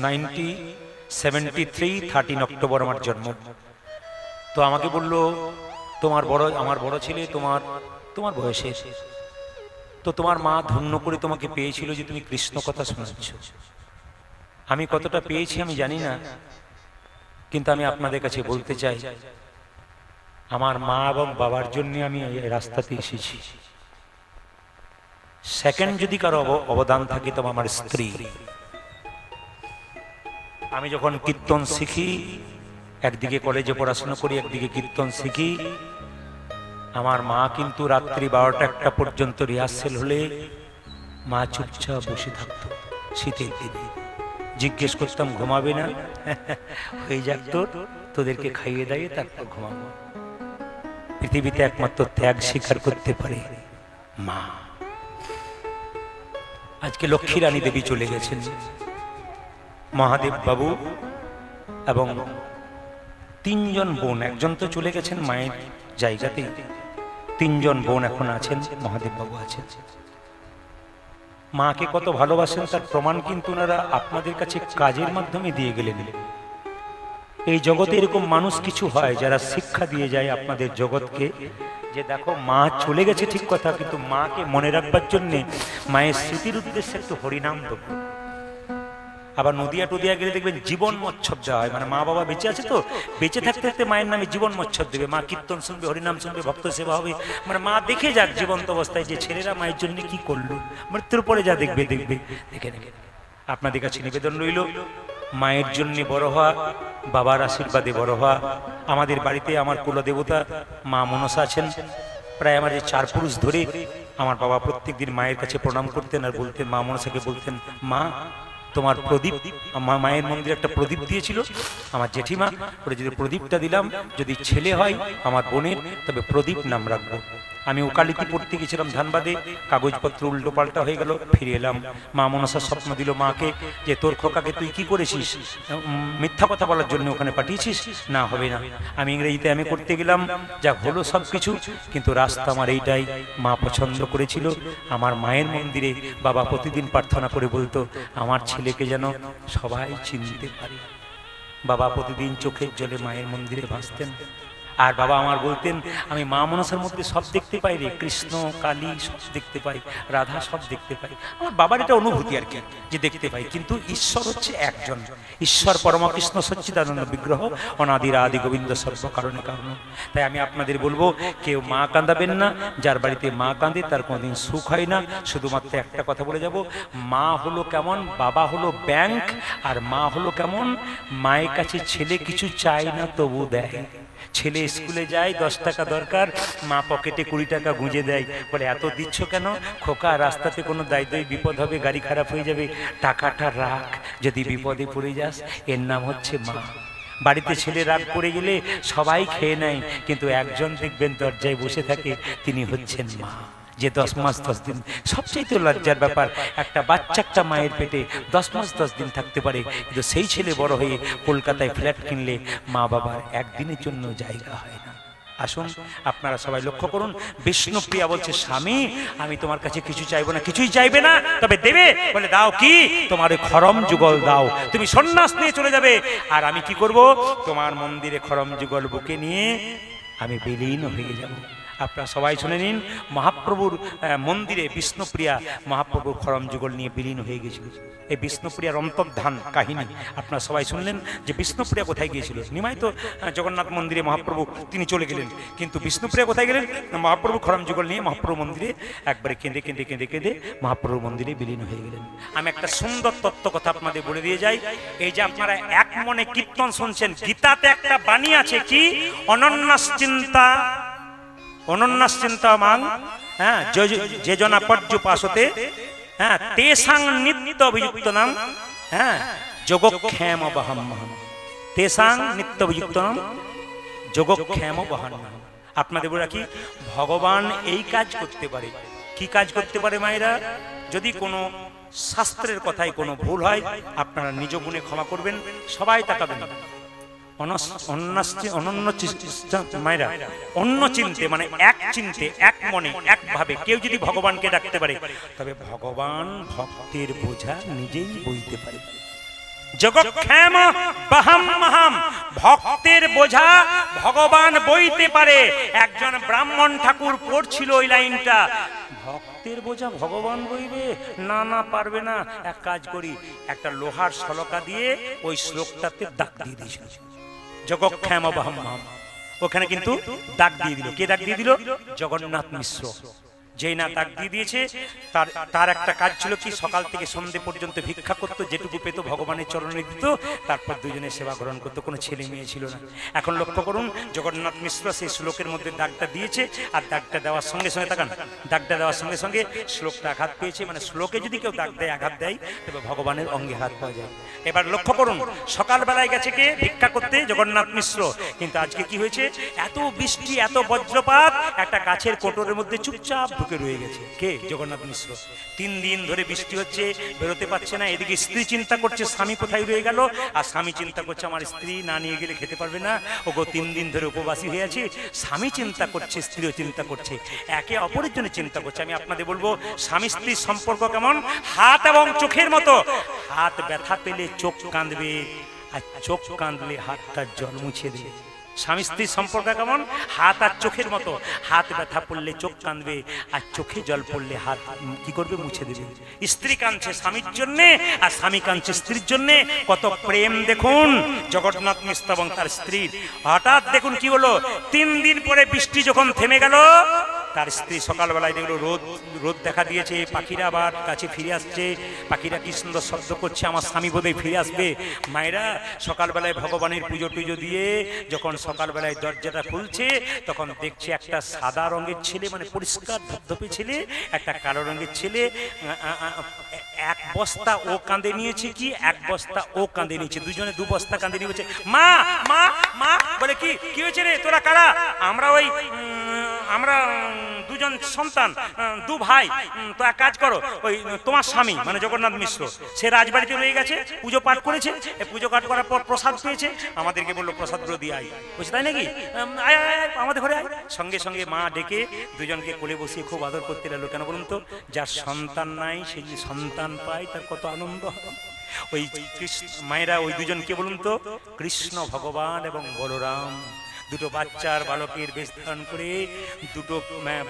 1973, 13 অক্টোবর আমার জন্ম। তো আমাকে বলল, আমার বড় ছেলে তোমার বয়সের, তো তোমার মা ধন্য করে তোমাকে পেয়েছিল যে তুমি কৃষ্ণ কথা শোনাচ্ছ। আমি কতটা পেয়েছি আমি জানি না, কিন্তু আমি আপনাদের কাছে বলতে চাই, আমার মা এবং বাবার জন্য আমি এই রাস্তাতে এসেছি। সেকেন্ড যদি কারো অবদান থাকে তবে আমার স্ত্রী। আমি যখন কীর্তন শিখি, একদিকে কলেজে পড়াশোনা করি, একদিকে কীর্তন শিখি, আমার মা কিন্তু রাত্রি 12টা-1টা পর্যন্ত রিহার্সেল হলে মা চুপচাপ বসে থাকতো। শীতের দিনে জিজ্ঞেস করতাম, ঘুমাবে না? হয়ে যাক তোদেরকে খাইয়ে দাইয়ে তারপর ঘুমাবো। পৃথিবীতে একমাত্র ত্যাগ স্বীকার করতে পারে মা। আজকে লক্ষ্মী রানী দেবী চলে গেছেন, মহাদেব বাবু এবং 3 জন বোন। একজন তো চলে গেছেন মায়ের জায়গাতেই, 3 জন বোন এখন আছেন, মহাদেব বাবু আছেন। মাকে কত ভালোবাসেন তার প্রমাণ কিন্তু ওনারা আপনাদের কাছে কাজের মাধ্যমে দিয়ে গেলেন। এই জগতে এরকম মানুষ কিছু হয় যারা শিক্ষা দিয়ে যায় আপনাদের জগৎকে, যে দেখো মা চলে গেছে ঠিক কথা, কিন্তু মাকে মনে রাখবার জন্যে মায়ের স্মৃতির উদ্দেশ্যে একটু হরিনাম দেব। আবার নদিয়া টদিয়া গেলে দেখবেন জীবন মচ্ছব দেওয়া হয়, মানে মা বাবা বেঁচে আছে তো, বেঁচে থাকতে থাকতে মায়ের নামে জীবন মচ্ছব দেবে। মা কীর্তন শুনবে, হরিনাম শুনবে, ভক্ত সেবা হবে, মানে মা দেখে যাক জীবন্ত অবস্থায় যে ছেলেরা মায়ের জন্য কি করলো, মৃত্যুর পরে যা দেখবে দেখে নেবে। আপনাদের কাছে নিবেদন রইল, মায়ের জন্য বড় হওয়া, বাবার আশীর্বাদে বড় হওয়া। আমাদের বাড়িতে আমার কুলদেবতা মা মনসা আছেন। প্রায় আমার 4 পুরুষ ধরে আমার বাবা প্রত্যেক দিন মায়ের কাছে প্রণাম করতেন আর বলতেন, মা মনসাকে বলতেন, মা তোমার প্রদীপ, আমার মায়ের মন্দিরে একটা প্রদীপ দিয়েছিল আমার জেঠিমা, ওটা যদি প্রদীপটা দিলাম, যদি ছেলে হয় আমার বোনের, তবে প্রদীপ নাম রাখবো। আমি ওকালিতি পড়তে গেছিলাম ধানবাদে, কাগজপত্র উল্টো পাল্টা হয়ে গেল, ফিরে এলাম। মা মনসা স্বপ্ন দিল মাকে যে তোর খোকাকে তুই কি করেছিস, মিথ্যা কথা বলার জন্য ওখানে পাঠিয়েছিস, না হবে না। আমি ইংরেজিতে আমি করতে গেলাম, যা হলো সব কিছু, কিন্তু রাস্তা আমার এইটাই। মা পছন্দ করেছিল। আমার মায়ের মন্দিরে বাবা প্রতিদিন প্রার্থনা করে বলতো, আমার ছেলেকে যেন সবাই চিনতে পারে। বাবা প্রতিদিন চোখের জলে মায়ের মন্দিরে ভাসতেন। আর বাবা আমার বলতেন, আমি মা মনসার মধ্যে সব দেখতে পাই রে, কৃষ্ণ কালী সব দেখতে পাই, রাধা সব দেখতে পাই। আমার বাবার এটা অনুভূতি আর কি, যে দেখতে পাই, কিন্তু ঈশ্বর হচ্ছে একজন। ঈশ্বর পরমকৃষ্ণ সচ্চিদানন্দ বিগ্রহ, অনাদির আদি গোবিন্দ সর্ব কারণে কারণ। তাই আমি আপনাদের বলবো, কেউ মা কাঁদাবেন না। যার বাড়িতে মা কাঁদে তার কোনোদিন সুখ হয় না। শুধুমাত্র একটা কথা বলে যাব, মা হলো কেমন, বাবা হলো ব্যাংক, আর মা হলো কেমন, মায়ের কাছে ছেলে কিছু চায় না তবু দেয়। ছেলে স্কুলে যায়, 10 টাকা দরকার, মা পকেটে 20 টাকা গুঁজে দেয়, বলে এত দিচ্ছ কেন? খোকা রাস্তাতে কোনো দায়িত্বই বিপদ হবে, গাড়ি খারাপ হয়ে যাবে, টাকাটা রাখ, যদি বিপদে পড়ে যাস। এর নাম হচ্ছে মা। বাড়িতে ছেলে রাগ করে গেলে সবাই খেয়ে নেয়, কিন্তু একজন দেখবেন দরজায় বসে থাকে, তিনি হচ্ছেন মা, যে 10 মাস 10 দিন, সবচেয়ে তো লজ্জার ব্যাপার, একটা বাচ্চা একটা মায়ের পেটে 10 মাস 10 দিন থাকতে পারে, কিন্তু সেই ছেলে বড় হয়ে কলকাতায় ফ্ল্যাট কিনলে মা বাবার একদিনের জন্য জায়গা হয় না। আসুন আপনারা সবাই লক্ষ্য করুন, বিষ্ণুপ্রিয়া বলছে, স্বামী আমি তোমার কাছে কিছু চাইবো না। কিছুই চাইবে না, তবে দেবে। বলে দাও কি? তোমার ওই খরম যুগল দাও, তুমি সন্ন্যাস নিয়ে চলে যাবে, আর আমি কি করব? তোমার মন্দিরে খরম যুগল বুকে নিয়ে আমি বিলীন হয়ে যাব। আপনারা সবাই শুনে নিন, মহাপ্রভুর মন্দিরে বিষ্ণুপ্রিয়া মহাপ্রভুর খরম যুগল নিয়ে বিলীন হয়ে গেছিল। এই বিষ্ণুপ্রিয়ার অন্তর্ধান কাহিনী আপনারা সবাই শুনলেন, যে বিষ্ণুপ্রিয়া কোথায় গিয়েছিল। নিমাই তো জগন্নাথ মন্দিরে মহাপ্রভু তিনি চলে গেলেন, কিন্তু বিষ্ণুপ্রিয়া কোথায় গেলেন? মহাপ্রভু খরম যুগল নিয়ে মহাপ্রভু মন্দিরে একবারে কেঁদে কেঁদে কেঁদে কেঁদে মহাপ্রভু মন্দিরে বিলীন হয়ে গেলেন। আমি একটা সুন্দর তত্ত্ব কথা আপনাদের বলে দিয়ে যাই। এই যে আপনারা এক মনে কীর্তন শুনছেন, গীতাতে একটা বাণী আছে, কি? অনন্যাশ্চিন্তা মাং, হ্যাঁ, যে জনা পর্যুপাসতে, হ্যাঁ, তেসাং নিত্য অভিযুক্ত নাম, হ্যাঁ, যোগক্ষেম অবহম। তেসাং নিত্যবিযুক্তম যোগক্ষেম বহান্না। আপনাদের বলে রাখি, ভগবান এই কাজ করতে পারে। কি কাজ করতে পারে মায়েরা? যদি কোনো শাস্ত্রের কথায় কোনো ভুল হয় আপনারা নিজ গুণে ক্ষমা করবেন, সবাই তাকাবেন। মায়েরা অন্য চিনতে মানে এক চিনতে, এক মনে, একভাবে কেউ যদি ভগবানকে ডাকতে পারে তবে ভগবান ভক্তের বোঝা নিজেই বইতে পারে। যোগক্ষেম বহাম্যহম, ভক্তের বোঝা ভগবান বইতে পারে। একজন ব্রাহ্মণ ঠাকুর পড়ছিল ওই লাইনটা, ভক্তের বোঝা ভগবান বইবে? না না, পারবে না। এক কাজ করি, একটা লোহার শলকা দিয়ে ওই শ্লোকটাতে দাগ দিয়ে দিয়েছিল, যোগক্ষেম বহাম্যহম। ওখানে কিন্তু দাগ দিয়ে দিল। কে দাগ দিয়ে দিল? জগন্নাথ মিশ্র। যেই না দাগ দিয়ে দিয়েছে, তার একটা কাজ ছিল কি, সকাল থেকে সন্ধে পর্যন্ত ভিক্ষা করতো, যেটুকু পেত ভগবানের চরণে দিত, তারপর দুজনে সেবা গ্রহণ করতো। কোনো ছেলে মেয়ে ছিল না। এখন লক্ষ্য করুন, জগন্নাথ মিশ্র সেই শ্লোকের মধ্যে দাগটা দিয়েছে, আর দাগটা দেওয়ার সঙ্গে সঙ্গে তাকান, দাগটা দেওয়ার সঙ্গে সঙ্গে শ্লোকটা আঘাত পেয়েছে। মানে শ্লোকে যদি কেউ দাগ দেয়, আঘাত দেয়, তবে ভগবানের অঙ্গে হাত পাওয়া যায়। এবার লক্ষ্য করুন, সকালবেলায় গেছে কে ভিক্ষা করতে? জগন্নাথ মিশ্র। কিন্তু আজকে কি হয়েছে? এত বৃষ্টি, এত বজ্রপাত, একটা গাছের কোটরের মধ্যে চুপচাপ ঢুকে রয়ে গেছে। কে? জগন্নাথ মিশ্র। 3 দিন ধরে বৃষ্টি হচ্ছে, বেরোতে পারছে না। এদিকে স্ত্রী চিন্তা করছে স্বামী কোথায় রয়ে গেল, আর স্বামী চিন্তা করছে আমার স্ত্রী না নিয়ে গেলে খেতে পারবে না, ওগো 3 দিন ধরে উপবাসী হয়ে আছে। স্বামী চিন্তা করছে, স্ত্রীও চিন্তা করছে, একে অপরের জন্য চিন্তা করছে। আমি আপনাদের বলবো, স্বামী স্ত্রীর সম্পর্ক কেমন? হাত এবং চোখের মতো। হাত ব্যথা পেলে চোখ কাঁদবে, আর চোখ কাঁদলে হাতটা জল মুছে দেবে। স্বামী স্ত্রীর সম্পর্ক কেমন? হাত আর চোখের মতো। হাত ব্যথা পড়লে চোখ কাঁদবে, আর চোখে জল পড়লে হাত কি করবে? মুছে দেবে। স্ত্রী কাঁদছে স্বামীর জন্যে, আর স্বামী কাঁদছে স্ত্রীর জন্যে। কত প্রেম দেখুন জগন্নাথ মিশ্র এবং তার স্ত্রীর। হঠাৎ দেখুন কি হলো, 3 দিন পরে বৃষ্টি যখন থেমে গেল, তার স্ত্রী সকালবেলায় দেখলো রোদ দেখা দিয়েছে, পাখিরা আবার কাছে ফিরে আসছে। পাখিরা কি সুন্দর শব্দ করছে, আমার স্বামী বোধহয় ফিরে আসবে। মায়েরা সকালবেলায় ভগবানের পুজো টুজো দিয়ে যখন সকালবেলায় দরজাটা খুলছে, তখন দেখছে একটা সাদা রঙের ছেলে, মানে পরিষ্কার ধপধপে ছেলে, একটা কালো রঙের ছেলে। এক বস্তা ও কাঁধে নিয়েছে, কি 1 বস্তা ও কাঁধে নিয়েছে, দুজনে 2 বস্তা কাঁধে নিয়েছে। মা মা মা বলে, কি হয়েছে রে, তোরা কারা? আমরা দুজন সন্তান, 2 ভাই। তো এক কাজ করো, ওই তোমার স্বামী মানে জগন্নাথ মিশ্র, সে রাজবাড়িতে রয়ে গেছে, পুজো পাঠ করেছে। পুজো পাঠ করার পর প্রসাদ পেয়েছে, আমাদেরকে বললো প্রসাদগুলো দিয়ে আয়। বুঝছে তাই নাকি? আয় আমাদের ঘরে আয়। সঙ্গে সঙ্গে মা ডেকে দুজনকে কোলে বসিয়ে খুব আদর করতে লাগলো। কেন বলুন তো? যার সন্তান নাই সে যে সন্তান পায়, তার কত আনন্দ। ওই মায়েরা ওই দুজনকে বলুন তো, কৃষ্ণ ভগবান এবং বলরাম, 2 বাচ্চার বালকের বেশ ধারণ করে 2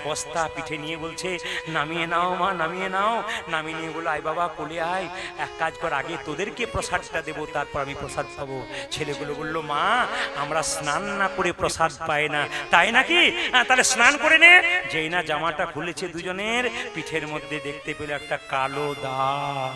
বস্তা পিঠে নিয়ে বলছে, নামিয়ে নাও মা, নামিয়ে নাও। নামিয়ে নিয়ে বললো, আয় বাবা কোলে আয়, এক কাজ কর, আগে তোদেরকে প্রসাদটা দেবো, তারপর আমি প্রসাদ পাবো। ছেলেগুলো বললো, মা আমরা স্নান না করে প্রসাদ পাই না। তাই নাকি? তাহলে স্নান করে নে। যেই না জামাটা খুলেছে দুজনের, পিঠের মধ্যে দেখতে পেলো একটা কালো দাগ।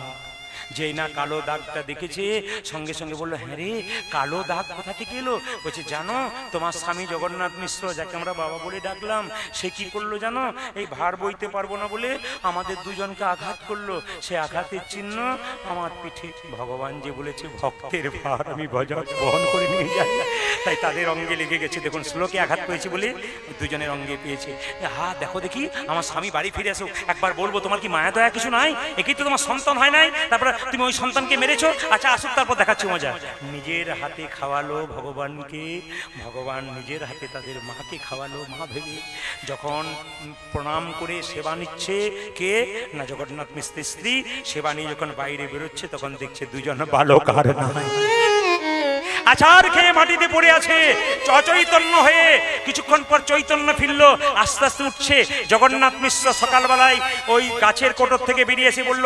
যেই না কালো দাগটা দেখেছে, সঙ্গে সঙ্গে বললো, হ্যাঁ রে, কালো দাগ কোথা থেকে এলো? বলছে, জানো তোমার স্বামী জগন্নাথ মিশ্র, যাকে আমরা বাবা বলে ডাকলাম, সে কি করলো জানো? এই ভার বইতে পারবো না বলে আমাদের দুজনকে আঘাত করলো। সে আঘাতের চিহ্ন আমার পিঠে। ভগবান যে বলেছে, ভক্তের ভার আমি বহন করে নিয়ে যাই, তাই তাদের অঙ্গে লেগে গেছে। দেখুন, শ্লোকে আঘাত পেয়েছে বলে দুজনের অঙ্গে পেয়েছে। হ্যাঁ দেখো দেখি, আমার স্বামী বাড়ি ফিরে আসো, একবার বলবো তোমার কি মায়া দয়া কিছু নাই? একেই তো তোমার সন্তান হয় নাই, তারপরে তুমি ওই সন্তানকে মেরেছো। আচ্ছা আসুক, তারপর দেখাচ্ছি মজা। নিজের হাতে খাওয়ালো ভগবানকে, ভগবান নিজের হাতে তাদের মাকে খাওয়ালো। মা ভেবে যখন প্রণাম করে সেবা নিচ্ছে, কে না জগন্নাথ মিশ্রের স্ত্রী, সেবা নিয়ে যখন বাইরে বেরোচ্ছে, তখন দেখছে দুজন বালক আর নাই, আচার খেয়ে মাটিতে পড়ে আছে, অচৈতন্য হয়ে। কিছুক্ষণ পর চৈতন্য ফিরল, আস্তে আস্তে উঠছে। জগন্নাথ মিশ্র সকালবেলায় ওই গাছের কোটর থেকে বেরিয়ে এসে বলল,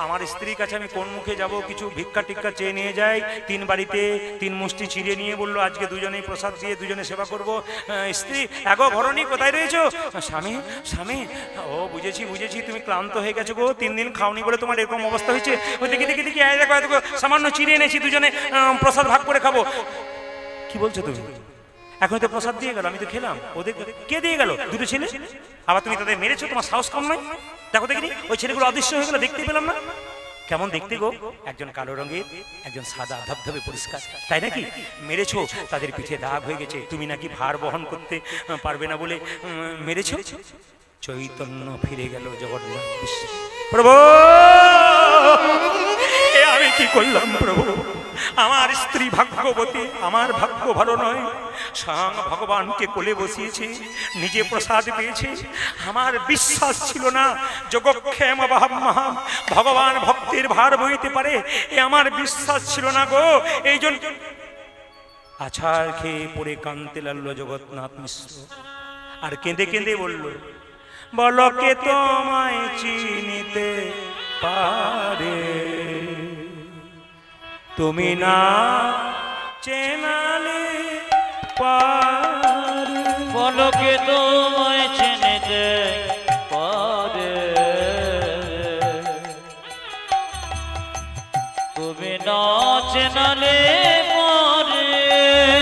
আমার স্ত্রীর কাছে আমি কোন মুখে যাব, কিছু ভিক্ষা টিক্ষা চেয়ে নিয়ে যাই। 3 বাড়িতে 3 মুষ্টি চিড়ে নিয়ে বললো, আজকে দুজনেই প্রসাদ দিয়ে দুজনে সেবা করবো। স্ত্রী, এগো ঘরণী কোথায় রয়েছো? স্বামী স্বামী, ও বুঝেছি বুঝেছি, তুমি ক্লান্ত হয়ে গেছো গো, 3 দিন খাওনি বলে তোমার এরকম অবস্থা হয়েছে। ওই দেখি দেখি দেখি, দেখো সামান্য চিড়ে এনেছি, দুজনে প্রসাদ ভাগ করে খাবো। কি বলছো তুমি? এখন তো প্রসাদ দিয়ে গেল, আমি তো খেলাম। ওদের কে দিয়ে গেল? 2 ছেলে। আবার তুমি তাদের মেরেছো, তোমার সাহস কম নয়? দেখো দেখিনি, ওই ছেলেগুলো অদৃশ্য হয়ে গেল, দেখতেই পেলাম না। কেমন দেখতে গো? একজন কালো রঙের, একজন সাদা ধবধবে পরিষ্কার, তাই নাকি? মেরেছো, তাদের পিঠে দাগ হয়ে গেছে, তুমি নাকি ভার বহন করতে পারবে না বলে মেরেছো। চৈতন্য ফিরে গেল জগন্নাথ বিশ্ব। প্রভু, এ আমি কি করলাম প্রভু? আমার স্ত্রী ভাগ্যবতী, আমার ভাগ্য ভালো নয়। স্বয়ং ভগবানকে কোলে বসিয়েছে, নিজে প্রসাদ পেয়েছে। আমার বিশ্বাস ছিল না যোগক্ষেম মহাম ভগবান ভক্তের ভার বইতে পারে, এ আমার বিশ্বাস ছিল না গো। এই জন্য আছাড় খেয়ে পড়ে কাঁদতে লাগলো জগন্নাথ মিশ্র। আর কেঁদে কেঁদে বলল, বলো কে তোমায় চিনিতে পারে, তুমি না চেনালে পারে। বলো কে তোমায় চিনিতে পারে, তুমি না চেনালে পারে।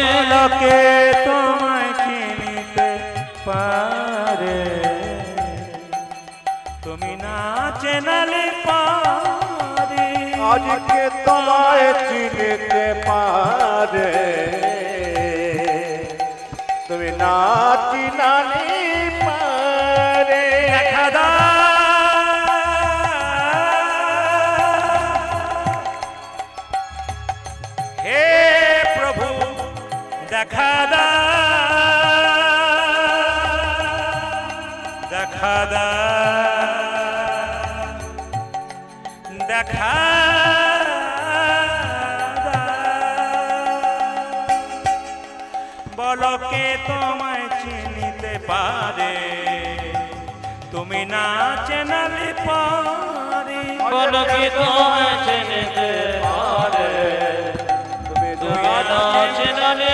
বলো কে তোমায় চিনিতে পারে, তুমি না চেনালে পারে। আজকে তোমায় চিনিতে পারে, তুমি না চিনালে পারে। দেখা দাও হে প্রভু, দেখা দাও, দেখা দাও, দেখা বলো কে তোমায় চিনিতে পারে, তুমি না চেনালে পারে। বলো কে তোমায় চিনিতে পারে, তুমি তুমি না চেনালে